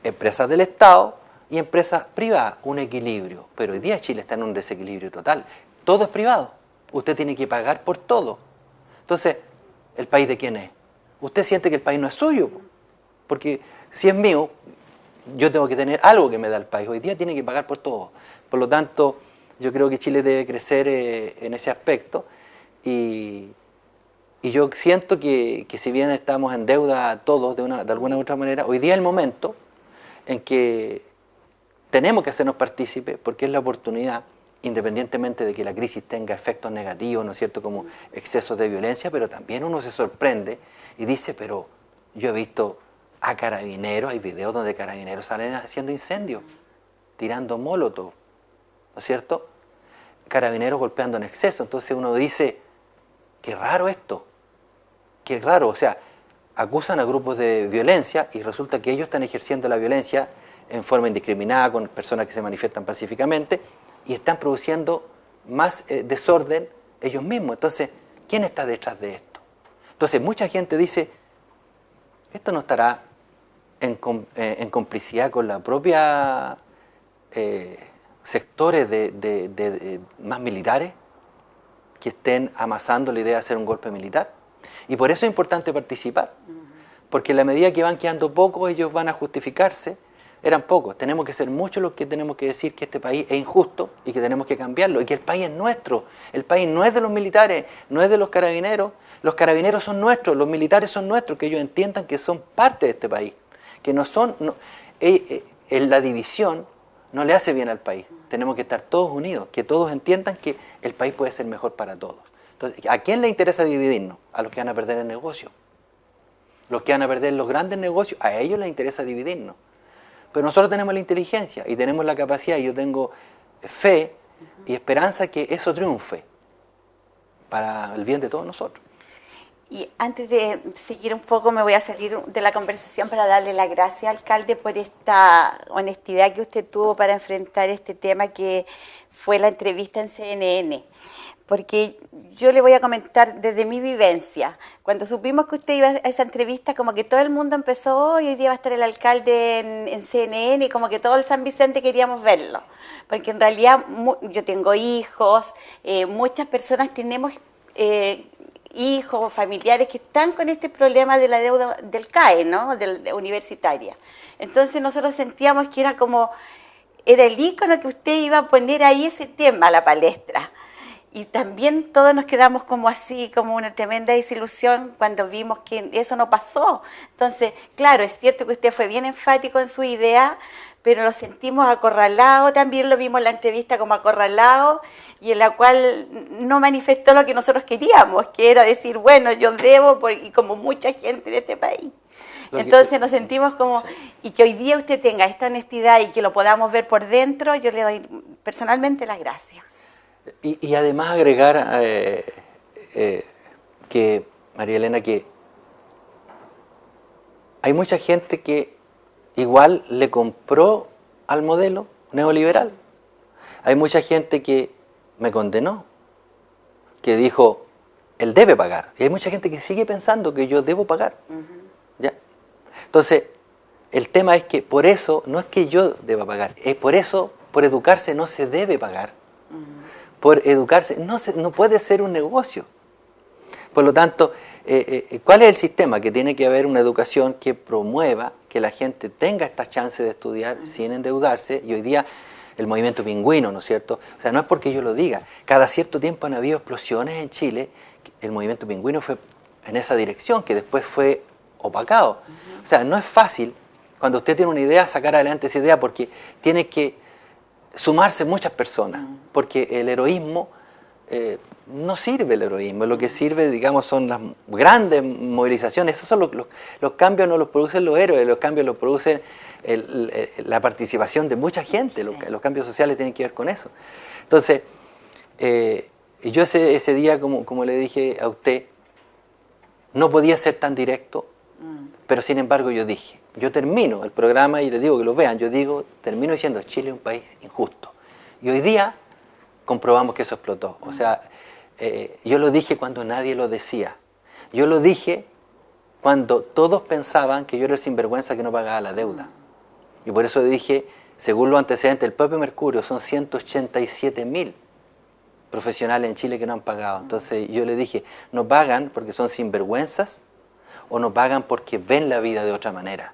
empresas del Estado y empresas privadas, un equilibrio. Pero hoy día Chile está en un desequilibrio total. Todo es privado. Usted tiene que pagar por todo. Entonces, ¿el país de quién es? Usted siente que el país no es suyo. Porque si es mío, yo tengo que tener algo que me da el país. Hoy día tiene que pagar por todo. Por lo tanto, yo creo que Chile debe crecer en ese aspecto. Y yo siento que si bien estamos en deuda todos de alguna u otra manera, hoy día es el momento en que tenemos que hacernos partícipes porque es la oportunidad, independientemente de que la crisis tenga efectos negativos, ¿no es cierto?, como excesos de violencia, pero también uno se sorprende y dice, pero yo he visto a carabineros, hay videos donde carabineros salen haciendo incendios, tirando molotov, ¿no es cierto? Carabineros golpeando en exceso, entonces uno dice, qué raro esto, qué raro, o sea, acusan a grupos de violencia y resulta que ellos están ejerciendo la violencia en forma indiscriminada con personas que se manifiestan pacíficamente y están produciendo más desorden ellos mismos. Entonces, ¿quién está detrás de esto? Entonces, mucha gente dice, esto no estará en complicidad con la propia sectores de más militares que estén amasando la idea de hacer un golpe militar. Y por eso es importante participar, porque en la medida que van quedando pocos, ellos van a justificarse. Eran pocos, tenemos que ser muchos los que tenemos que decir que este país es injusto y que tenemos que cambiarlo, y que el país es nuestro, el país no es de los militares, no es de los carabineros son nuestros, los militares son nuestros, que ellos entiendan que son parte de este país, que no son, la división no le hace bien al país, tenemos que estar todos unidos, que todos entiendan que el país puede ser mejor para todos. Entonces, ¿a quién le interesa dividirnos? A los que van a perder el negocio. Los que van a perder los grandes negocios, a ellos les interesa dividirnos. Pero nosotros tenemos la inteligencia y tenemos la capacidad, y yo tengo fe y esperanza que eso triunfe para el bien de todos nosotros. Y antes de seguir un poco, me voy a salir de la conversación para darle las gracias, alcalde, por esta honestidad que usted tuvo para enfrentar este tema que fue la entrevista en CNN. Porque yo le voy a comentar desde mi vivencia. Cuando supimos que usted iba a esa entrevista, como que todo el mundo empezó, hoy día va a estar el alcalde en CNN, y como que todo el San Vicente queríamos verlo. Porque en realidad yo tengo hijos, muchas personas tenemos hijos, familiares que están con este problema de la deuda del CAE, ¿no?, de universitaria. Entonces nosotros sentíamos que era el ícono que usted iba a poner ahí ese tema a la palestra. Y también todos nos quedamos como así, como una tremenda desilusión cuando vimos que eso no pasó. Entonces, claro, es cierto que usted fue bien enfático en su idea, pero lo sentimos acorralado, también lo vimos en la entrevista como acorralado, y en la cual no manifestó lo que nosotros queríamos, que era decir, bueno, yo debo, y como mucha gente de este país. Entonces nos sentimos como, y que hoy día usted tenga esta honestidad y que lo podamos ver por dentro, yo le doy personalmente las gracias. Y además agregar que, María Elena, que hay mucha gente que igual le compró al modelo neoliberal. Hay mucha gente que me condenó, que dijo, él debe pagar. Y hay mucha gente que sigue pensando que yo debo pagar. ¿Ya? Entonces, el tema es que por eso, no es que yo deba pagar, es por eso, por educarse no se debe pagar. Por educarse no puede ser un negocio. Por lo tanto, ¿cuál es el sistema? Que tiene que haber una educación que promueva que la gente tenga esta chance de estudiar sin endeudarse. Y hoy día el movimiento pingüino, ¿no es cierto? O sea, no es porque yo lo diga. Cada cierto tiempo han habido explosiones en Chile. El movimiento pingüino fue en esa dirección, que después fue opacado. O sea, no es fácil, cuando usted tiene una idea, sacar adelante esa idea, porque tiene que sumarse muchas personas, porque el heroísmo, no sirve el heroísmo, lo que sirve, digamos, son las grandes movilizaciones. Esos son los cambios, no los producen los héroes, los cambios los producen la participación de mucha gente, sí. Los cambios sociales tienen que ver con eso. Entonces, yo ese día, como le dije a usted, no podía ser tan directo, pero sin embargo yo termino el programa y les digo que lo vean, termino diciendo Chile es un país injusto. Y hoy día comprobamos que eso explotó. O sea, yo lo dije cuando nadie lo decía. Yo lo dije cuando todos pensaban que yo era el sinvergüenza que no pagaba la deuda. Y por eso dije, según los antecedentes del propio Mercurio, son 187.000 profesionales en Chile que no han pagado. Entonces yo le dije, no pagan porque son sinvergüenzas o no pagan porque ven la vida de otra manera.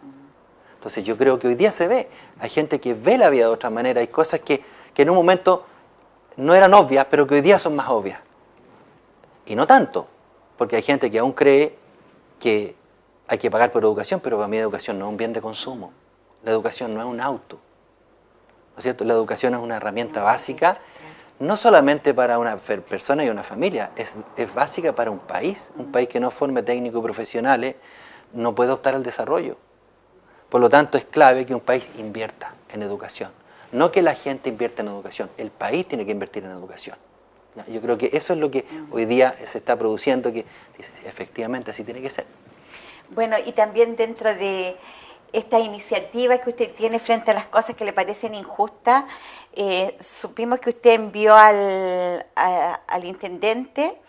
Entonces yo creo que hoy día se ve, hay gente que ve la vida de otra manera, hay cosas que en un momento no eran obvias, pero que hoy día son más obvias. Y no tanto, porque hay gente que aún cree que hay que pagar por educación, pero para mí la educación no es un bien de consumo, la educación no es un auto, ¿no es cierto? La educación es una herramienta básica, no solamente para una persona y una familia, es básica para un país que no forme técnicos profesionales no puede optar al desarrollo. Por lo tanto, es clave que un país invierta en educación. No que la gente invierta en educación, el país tiene que invertir en educación. Yo creo que eso es lo que hoy día se está produciendo, que efectivamente así tiene que ser. Bueno, y también dentro de esta iniciativa que usted tiene frente a las cosas que le parecen injustas, supimos que usted envió al intendente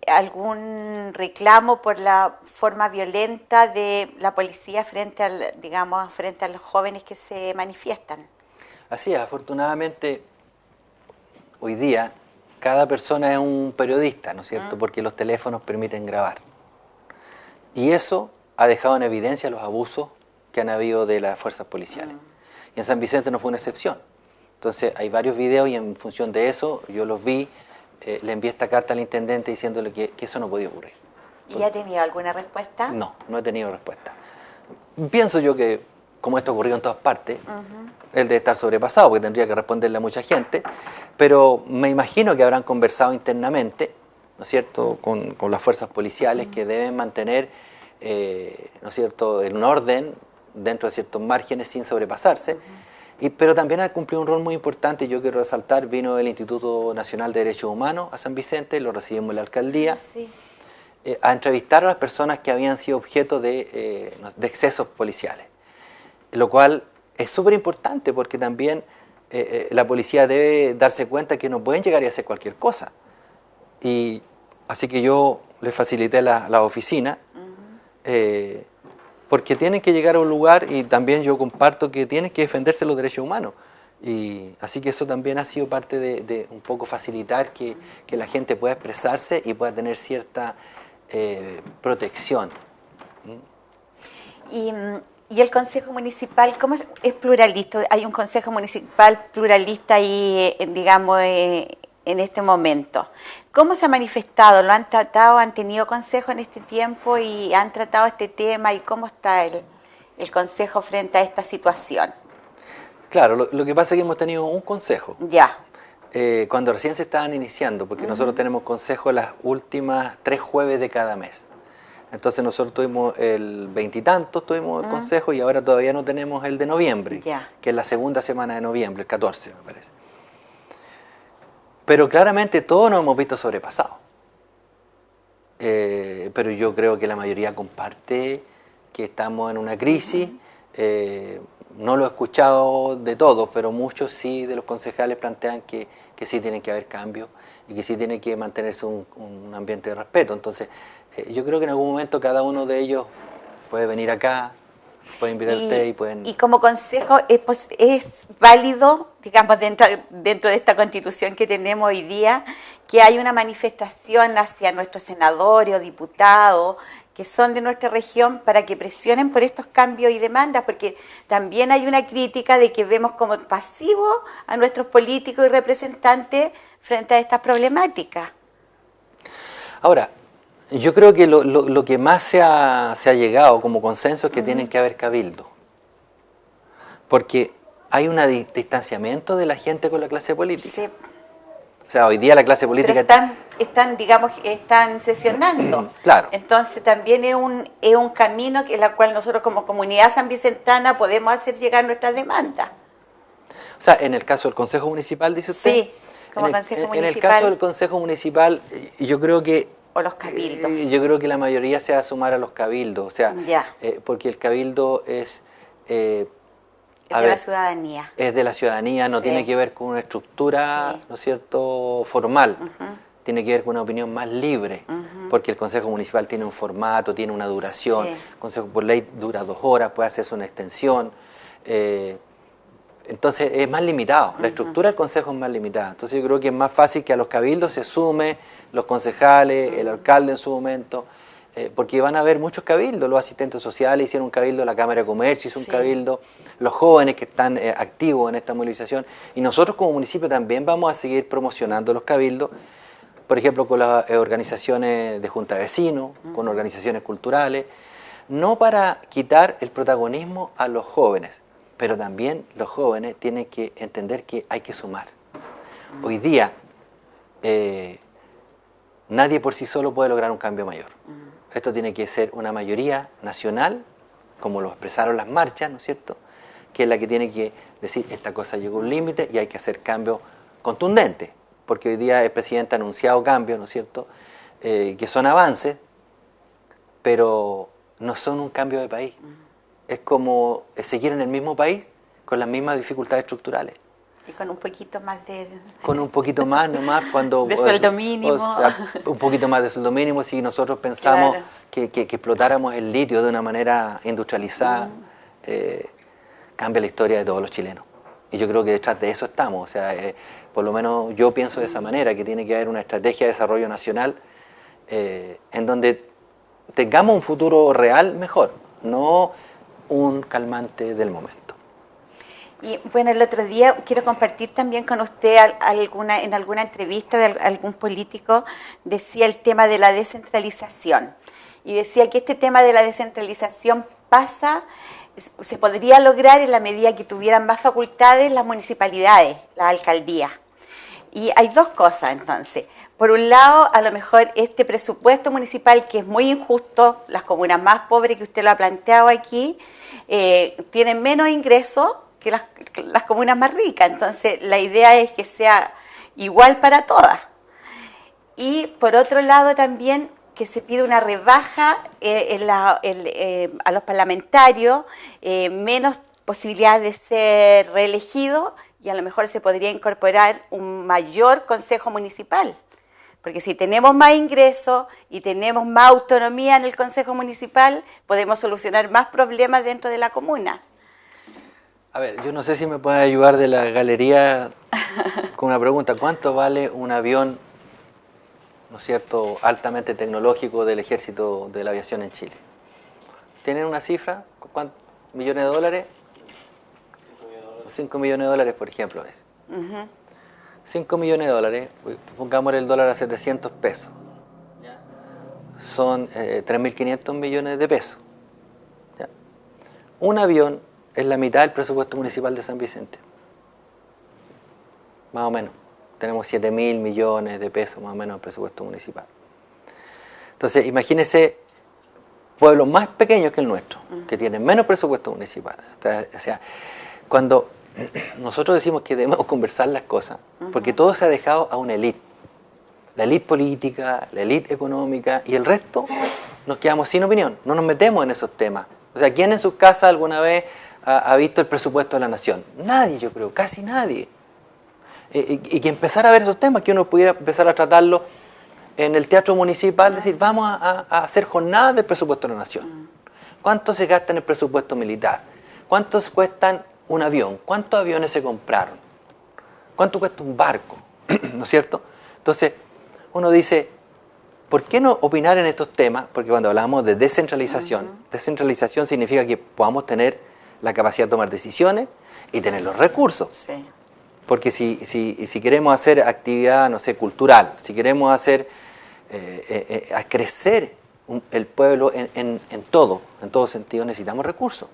algún reclamo por la forma violenta de la policía frente a los jóvenes que se manifiestan. Así es, afortunadamente hoy día cada persona es un periodista, ¿no es cierto? Porque los teléfonos permiten grabar. Y eso ha dejado en evidencia los abusos que han habido de las fuerzas policiales. Y en San Vicente no fue una excepción. Entonces hay varios videos y en función de eso yo los vi, le envié esta carta al intendente diciéndole que eso no podía ocurrir. ¿Y ha tenido alguna respuesta? No he tenido respuesta. Pienso yo que, como esto ha ocurrido en todas partes, él debe estar sobrepasado porque tendría que responderle a mucha gente, pero me imagino que habrán conversado internamente, ¿no es cierto?, con las fuerzas policiales que deben mantener, ¿no es cierto?, en un orden dentro de ciertos márgenes sin sobrepasarse. Pero también ha cumplido un rol muy importante, y yo quiero resaltar, vino el Instituto Nacional de Derechos Humanos a San Vicente, lo recibimos en la alcaldía, a entrevistar a las personas que habían sido objeto de excesos policiales, lo cual es súper importante porque también la policía debe darse cuenta que no pueden llegar y hacer cualquier cosa. Y así que yo le facilité la oficina, porque tienen que llegar a un lugar, y también yo comparto que tienen que defenderse los derechos humanos. Y así que eso también ha sido parte de un poco facilitar que la gente pueda expresarse y pueda tener cierta protección. Y el Consejo Municipal, ¿cómo es pluralista? Hay un Consejo Municipal pluralista ahí, digamos, en este momento. ¿Cómo se ha manifestado? ¿Lo han tratado? ¿Han tenido consejo en este tiempo y han tratado este tema? ¿Y cómo está el consejo frente a esta situación? Claro, lo que pasa es que hemos tenido un consejo. Ya. Cuando recién se estaban iniciando, porque nosotros tenemos consejo las últimas 3 jueves de cada mes. Entonces nosotros tuvimos el 20 y tantos, tuvimos el consejo, y ahora todavía no tenemos el de noviembre, que es la segunda semana de noviembre, el 14 me parece. Pero claramente todos nos hemos visto sobrepasados. Pero yo creo que la mayoría comparte que estamos en una crisis. No lo he escuchado de todos, pero muchos sí de los concejales plantean que sí tienen que haber cambios y que sí tiene que mantenerse un ambiente de respeto. Entonces, yo creo que en algún momento cada uno de ellos puede venir acá, Pueden invitarte y pueden... Y como consejo, es válido, digamos, dentro de esta constitución que tenemos hoy día, que hay una manifestación hacia nuestros senadores o diputados que son de nuestra región para que presionen por estos cambios y demandas, porque también hay una crítica de que vemos como pasivos a nuestros políticos y representantes frente a estas problemáticas. Ahora, yo creo que lo que más se ha llegado como consenso es que tienen que haber cabildo. Porque hay un distanciamiento de la gente con la clase política. Sí. O sea, hoy día la clase política... Pero están sesionando. Claro. Entonces también es un camino en el cual nosotros como comunidad sanvicentana podemos hacer llegar nuestras demandas. O sea, en el caso del Consejo Municipal, dice usted. Sí, como Consejo Municipal. En el caso del Consejo Municipal, yo creo que... O los cabildos. Yo creo que la mayoría se va a sumar a los cabildos. O sea, porque el cabildo es... Es de la ciudadanía. Es de la ciudadanía, no tiene que ver con una estructura, ¿no es cierto?, formal. Tiene que ver con una opinión más libre, porque el Consejo Municipal tiene un formato, tiene una duración. El Consejo por ley dura 2 horas, puede hacerse una extensión. Entonces es más limitado, la estructura del Consejo es más limitada. Entonces yo creo que es más fácil que a los cabildos se sume los concejales, el alcalde en su momento, porque van a haber muchos cabildos, los asistentes sociales hicieron un cabildo, la Cámara de Comercio hizo un cabildo, los jóvenes que están activos en esta movilización, y nosotros como municipio también vamos a seguir promocionando los cabildos, por ejemplo con las organizaciones de junta de vecinos, con organizaciones culturales, no para quitar el protagonismo a los jóvenes, pero también los jóvenes tienen que entender que hay que sumar. Hoy día nadie por sí solo puede lograr un cambio mayor. Esto tiene que ser una mayoría nacional, como lo expresaron las marchas, ¿no es cierto?, que es la que tiene que decir, esta cosa llegó a un límite y hay que hacer cambios contundentes, porque hoy día el presidente ha anunciado cambios, ¿no es cierto?, que son avances, pero no son un cambio de país. Es como seguir en el mismo país con las mismas dificultades estructurales. Y con un poquito más de... Con un poquito más nomás cuando... de sueldo mínimo. O sea, un poquito más de sueldo mínimo si nosotros pensamos que explotáramos el litio de una manera industrializada, cambia la historia de todos los chilenos. Y yo creo que detrás de eso estamos. O sea, por lo menos yo pienso de esa manera, que tiene que haber una estrategia de desarrollo nacional en donde tengamos un futuro real mejor, no un calmante del momento. Y bueno, el otro día quiero compartir también con usted en alguna entrevista de algún político, decía el tema de la descentralización. Y decía que este tema de la descentralización se podría lograr en la medida que tuvieran más facultades las municipalidades, las alcaldías. Y hay dos cosas entonces. Por un lado, a lo mejor este presupuesto municipal que es muy injusto, las comunas más pobres que usted lo ha planteado aquí, tienen menos ingresos que las comunas más ricas. Entonces, la idea es que sea igual para todas. Y por otro lado también que se pide una rebaja a los parlamentarios, menos posibilidades de ser reelegidos, y a lo mejor se podría incorporar un mayor consejo municipal. Porque si tenemos más ingresos y tenemos más autonomía en el consejo municipal, podemos solucionar más problemas dentro de la comuna. A ver, yo no sé si me puede ayudar de la galería con una pregunta. ¿Cuánto vale un avión, ¿no es cierto?, altamente tecnológico del Ejército de la Aviación en Chile? ¿Tienen una cifra? ¿Cuántos millones de dólares? 5 millones de dólares, por ejemplo. 5 millones de dólares, pongamos el dólar a 700 pesos. Son 3.500 millones de pesos. ¿Ya? Un avión es la mitad del presupuesto municipal de San Vicente. Más o menos. Tenemos 7.000 millones de pesos más o menos en presupuesto municipal. Entonces, imagínense pueblos más pequeños que el nuestro, que tienen menos presupuesto municipal. O sea, cuando nosotros decimos que debemos conversar las cosas, porque todo se ha dejado a una élite. La élite política, la élite económica, y el resto nos quedamos sin opinión, no nos metemos en esos temas. O sea, ¿quién en sus casas alguna vez ha visto el presupuesto de la nación? Nadie, yo creo, casi nadie. Y que empezar a ver esos temas, que uno pudiera empezar a tratarlos en el teatro municipal, decir, vamos a hacer jornadas del presupuesto de la nación. ¿Cuánto se gasta en el presupuesto militar? ¿Cuántos cuestan un avión? ¿Cuántos aviones se compraron? ¿Cuánto cuesta un barco? ¿No es cierto? Entonces, uno dice, ¿por qué no opinar en estos temas? Porque cuando hablamos de descentralización, descentralización significa que podamos tener la capacidad de tomar decisiones y tener los recursos. Sí. Porque si queremos hacer actividad, no sé, cultural, si queremos hacer a crecer el pueblo en todo sentido, necesitamos recursos.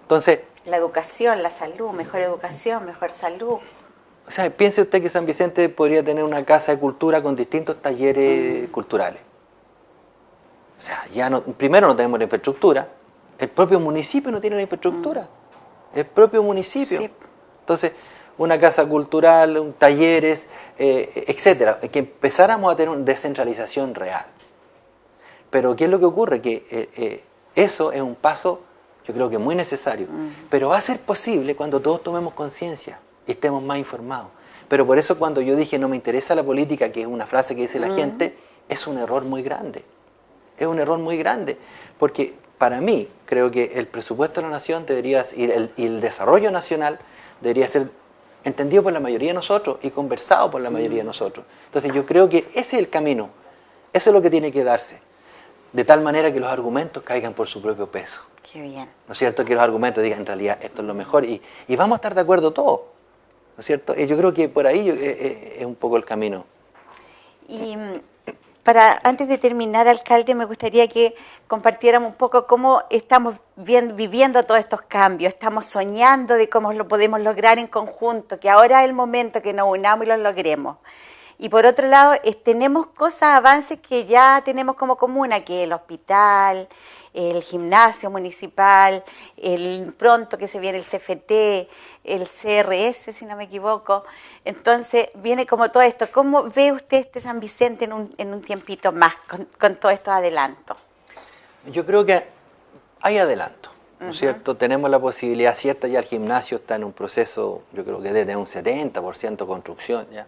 Entonces, La educación, la salud, mejor educación, mejor salud. o sea, piense usted que San Vicente podría tener una casa de cultura con distintos talleres culturales. O sea, primero no tenemos la infraestructura, el propio municipio no tiene la infraestructura, el propio municipio. Sí. Entonces, una casa cultural, talleres, etcétera, que empezáramos a tener una descentralización real. Pero ¿qué es lo que ocurre? Que eso es un paso, yo creo que muy necesario, pero va a ser posible cuando todos tomemos conciencia y estemos más informados. Pero por eso cuando yo dije no me interesa la política, que es una frase que dice la gente, es un error muy grande. Es un error muy grande, porque para mí creo que el presupuesto de la nación debería, y el desarrollo nacional debería ser entendido por la mayoría de nosotros y conversado por la mayoría de nosotros. Entonces yo creo que ese es el camino, eso es lo que tiene que darse, de tal manera que los argumentos caigan por su propio peso. Qué bien. ¿No es cierto? Que los argumentos digan en realidad esto es lo mejor y vamos a estar de acuerdo todos, ¿no es cierto? Y yo creo que por ahí es un poco el camino. Y antes de terminar, alcalde, me gustaría que compartiéramos un poco cómo estamos viviendo todos estos cambios. Estamos soñando de cómo lo podemos lograr en conjunto, que ahora es el momento que nos unamos y lo logremos. Y por otro lado, tenemos avances que ya tenemos como comuna, que el hospital, el gimnasio municipal, pronto que se viene el CFT, el CRS, si no me equivoco. Entonces, viene como todo esto. ¿Cómo ve usted este San Vicente en un tiempito más con todos estos adelantos? Yo creo que hay adelanto, ¿no es cierto? Tenemos la posibilidad cierta, ya el gimnasio está en un proceso, yo creo que desde un 70% de construcción ya.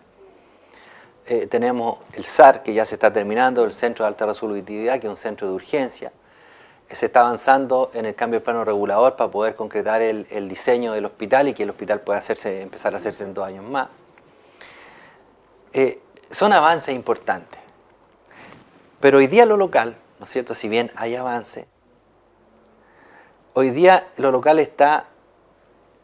Tenemos el SAR, que ya se está terminando, el Centro de Alta Resolutividad, que es un centro de urgencia. Se está avanzando en el cambio del plano regulador para poder concretar el diseño del hospital y que el hospital pueda empezar a hacerse en 2 años más. Son avances importantes. Pero hoy día lo local, ¿no es cierto? Si bien hay avance, hoy día lo local está,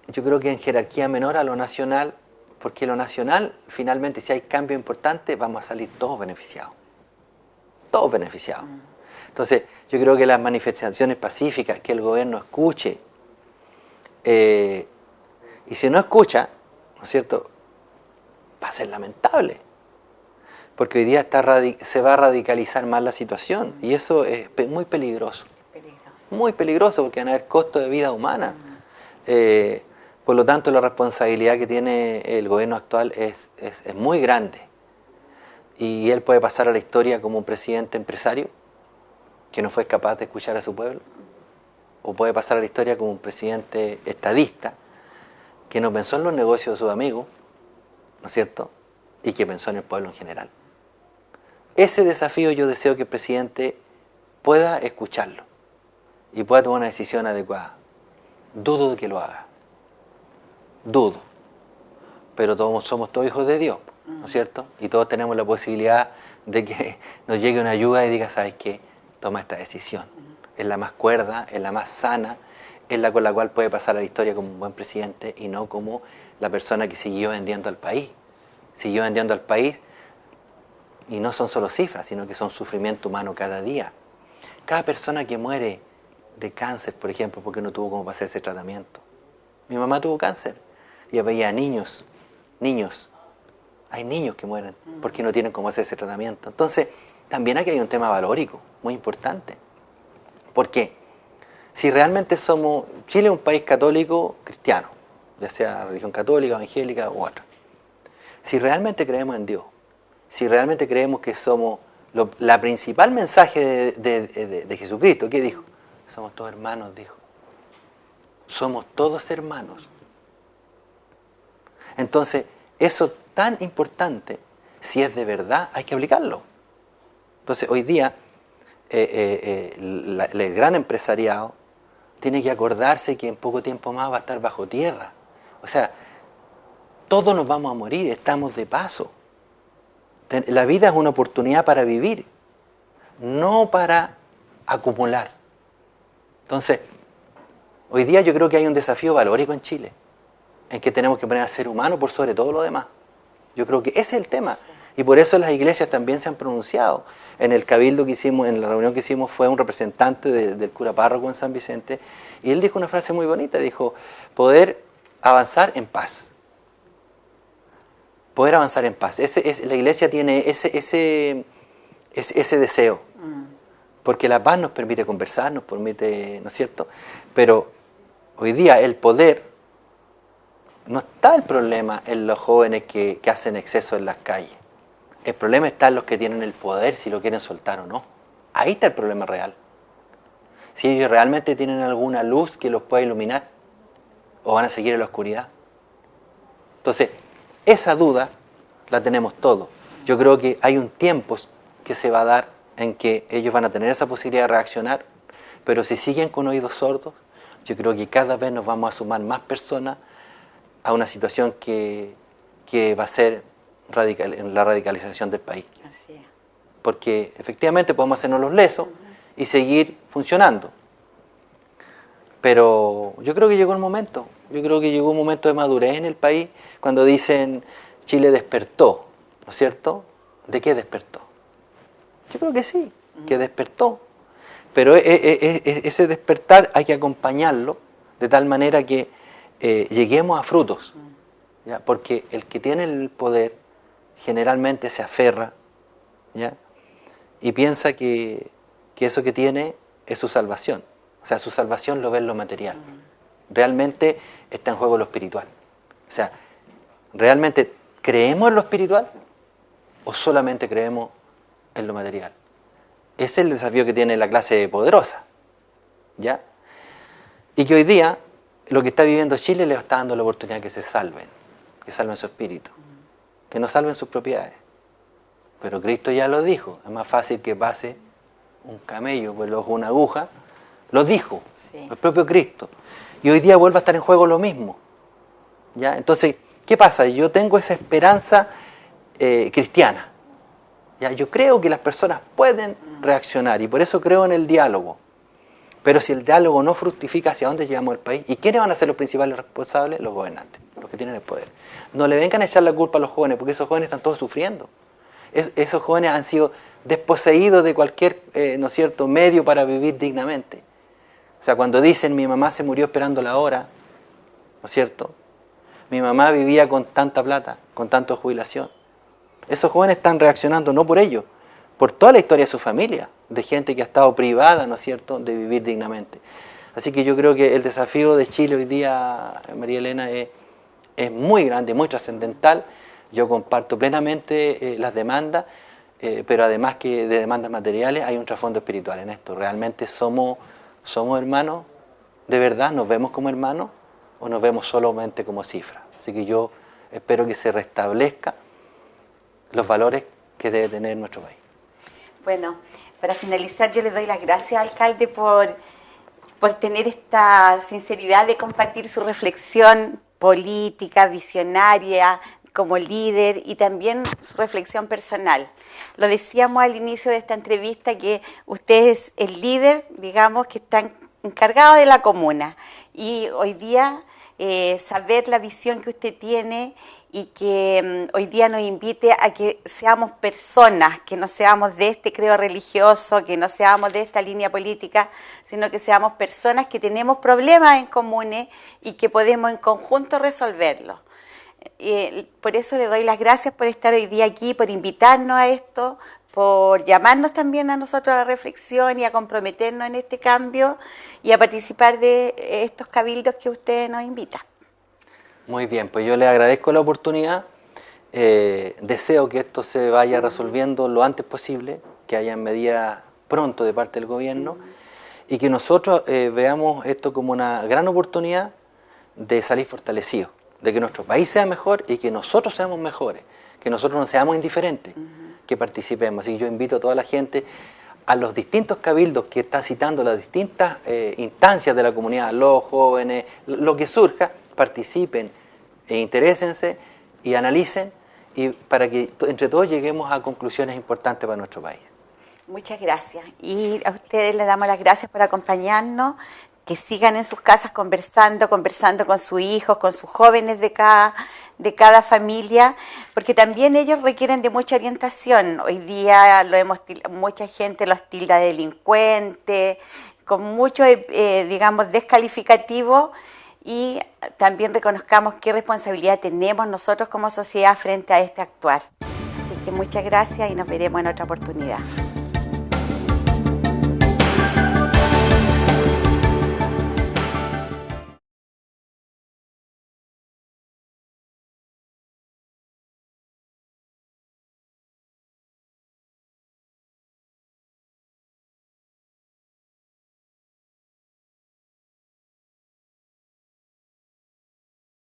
yo creo que en jerarquía menor a lo nacional, porque lo nacional, finalmente, si hay cambio importante, vamos a salir todos beneficiados. Todos beneficiados. Entonces, yo creo que las manifestaciones pacíficas, que el gobierno escuche, y si no escucha, ¿no es cierto?, va a ser lamentable. Porque hoy día se va a radicalizar más la situación, y eso es muy peligroso. Muy peligroso, porque van a haber costos de vida humana. Por lo tanto, la responsabilidad que tiene el gobierno actual es muy grande. Y él puede pasar a la historia como un presidente empresario que no fue capaz de escuchar a su pueblo, o puede pasar a la historia como un presidente estadista que no pensó en los negocios de sus amigos, ¿no es cierto?, y que pensó en el pueblo en general. Ese desafío yo deseo que el presidente pueda escucharlo y pueda tomar una decisión adecuada. Dudo de que lo haga. Dudo, pero todos somos todos hijos de Dios, ¿no es cierto? Y todos tenemos la posibilidad de que nos llegue una ayuda y diga, ¿sabes qué? Toma esta decisión. Es la más cuerda, es la más sana, es la con la cual puede pasar a la historia como un buen presidente y no como la persona que siguió vendiendo al país. Siguió vendiendo al país y no son solo cifras, sino que son sufrimiento humano cada día. Cada persona que muere de cáncer, por ejemplo, porque no tuvo cómo pasar ese tratamiento. Mi mamá tuvo cáncer y veía niños. Hay niños que mueren porque no tienen cómo hacer ese tratamiento. Entonces, también aquí hay un tema valórico muy importante. ¿Por qué? Si realmente Chile es un país católico cristiano, ya sea religión católica, evangélica u otra. Si realmente creemos en Dios, si realmente creemos que somos la principal mensaje de Jesucristo, ¿qué dijo? Somos todos hermanos, dijo. Somos todos hermanos. Entonces, eso tan importante, si es de verdad, hay que aplicarlo. Entonces, hoy día, el gran empresariado, tiene que acordarse que en poco tiempo más va a estar bajo tierra. O sea, todos nos vamos a morir, estamos de paso. La vida es una oportunidad para vivir, no para acumular. Entonces, hoy día yo creo que hay un desafío valórico en Chile, en que tenemos que poner al ser humano por sobre todo lo demás. Yo creo que ese es el tema. Y por eso las iglesias también se han pronunciado. En el cabildo que hicimos, en la reunión que hicimos, fue un representante del cura párroco en San Vicente, y él dijo una frase muy bonita, dijo, poder avanzar en paz. Poder avanzar en paz. La iglesia tiene ese deseo. Porque la paz nos permite conversar, nos permite, ¿no es cierto? Pero hoy día el poder, no está el problema en los jóvenes que hacen exceso en las calles. El problema está en los que tienen el poder, si lo quieren soltar o no. Ahí está el problema real. Si ellos realmente tienen alguna luz que los pueda iluminar, o van a seguir en la oscuridad. Entonces, esa duda la tenemos todos. Yo creo que hay un tiempo que se va a dar en que ellos van a tener esa posibilidad de reaccionar, pero si siguen con oídos sordos, yo creo que cada vez nos vamos a sumar más personas a una situación que va a ser la radicalización del país. Así es. Porque efectivamente podemos hacernos los lesos y seguir funcionando. Pero yo creo que llegó el momento. Yo creo que llegó un momento de madurez en el país cuando dicen Chile despertó, ¿no es cierto? ¿De qué despertó? Yo creo que sí, que despertó. Pero ese despertar hay que acompañarlo de tal manera que lleguemos a frutos. ¿Ya? Porque el que tiene el poder generalmente se aferra, ¿ya? Y piensa que eso que tiene es su salvación. O sea, su salvación lo ve en lo material. Realmente está en juego lo espiritual. O sea, ¿realmente creemos en lo espiritual o solamente creemos en lo material? Ese es el desafío que tiene la clase poderosa, ¿ya? Y que hoy día lo que está viviendo Chile le está dando la oportunidad que se salven, que salven su espíritu, que no salven sus propiedades. Pero Cristo ya lo dijo, es más fácil que pase un camello por el ojo de una aguja, lo dijo, sí, el propio Cristo. Y hoy día vuelve a estar en juego lo mismo, ¿ya? Entonces, ¿qué pasa? Yo tengo esa esperanza cristiana, ¿ya? Yo creo que las personas pueden reaccionar y por eso creo en el diálogo. Pero si el diálogo no fructifica, ¿hacia dónde llevamos el país? ¿Y quiénes van a ser los principales responsables? Los gobernantes, los que tienen el poder. No le vengan a echar la culpa a los jóvenes, porque esos jóvenes están todos sufriendo. Esos jóvenes han sido desposeídos de cualquier, ¿no es cierto?, medio para vivir dignamente. O sea, cuando dicen, mi mamá se murió esperando la hora, ¿no es cierto? Mi mamá vivía con tanta plata, con tanta jubilación. Esos jóvenes están reaccionando no por ellos, por toda la historia de su familia, de gente que ha estado privada, ¿no es cierto?, de vivir dignamente. Así que yo creo que el desafío de Chile hoy día, María Elena, es muy grande, muy trascendental. Yo comparto plenamente las demandas, pero además que de demandas materiales hay un trasfondo espiritual en esto. ¿Realmente somos hermanos? ¿De verdad nos vemos como hermanos o nos vemos solamente como cifras? Así que yo espero que se restablezcan los valores que debe tener nuestro país. Bueno, para finalizar yo le doy las gracias, alcalde, por tener esta sinceridad de compartir su reflexión política, visionaria, como líder y también su reflexión personal. Lo decíamos al inicio de esta entrevista que usted es el líder, digamos, que está encargado de la comuna y hoy día saber la visión que usted tiene y que hoy día nos invite a que seamos personas, que no seamos de este credo religioso, que no seamos de esta línea política, sino que seamos personas que tenemos problemas en comunes y que podemos en conjunto resolverlos. Por eso le doy las gracias por estar hoy día aquí, por invitarnos a esto, por llamarnos también a nosotros a la reflexión y a comprometernos en este cambio y a participar de estos cabildos que usted nos invita. Muy bien, pues yo le agradezco la oportunidad, deseo que esto se vaya resolviendo lo antes posible, que haya medidas pronto de parte del gobierno y que nosotros veamos esto como una gran oportunidad de salir fortalecidos, de que nuestro país sea mejor y que nosotros seamos mejores, que nosotros no seamos indiferentes, que participemos. Así que yo invito a toda la gente a los distintos cabildos que está citando las distintas instancias de la comunidad, los jóvenes, lo que surja, participen e interésense y analicen y para que entre todos lleguemos a conclusiones importantes para nuestro país. Muchas gracias. Y a ustedes les damos las gracias por acompañarnos, que sigan en sus casas conversando con sus hijos, con sus jóvenes de cada familia, porque también ellos requieren de mucha orientación. Hoy día mucha gente los tilda de delincuentes, con mucho, digamos, descalificativo, y también reconozcamos qué responsabilidad tenemos nosotros como sociedad frente a este actuar. Así que muchas gracias y nos veremos en otra oportunidad.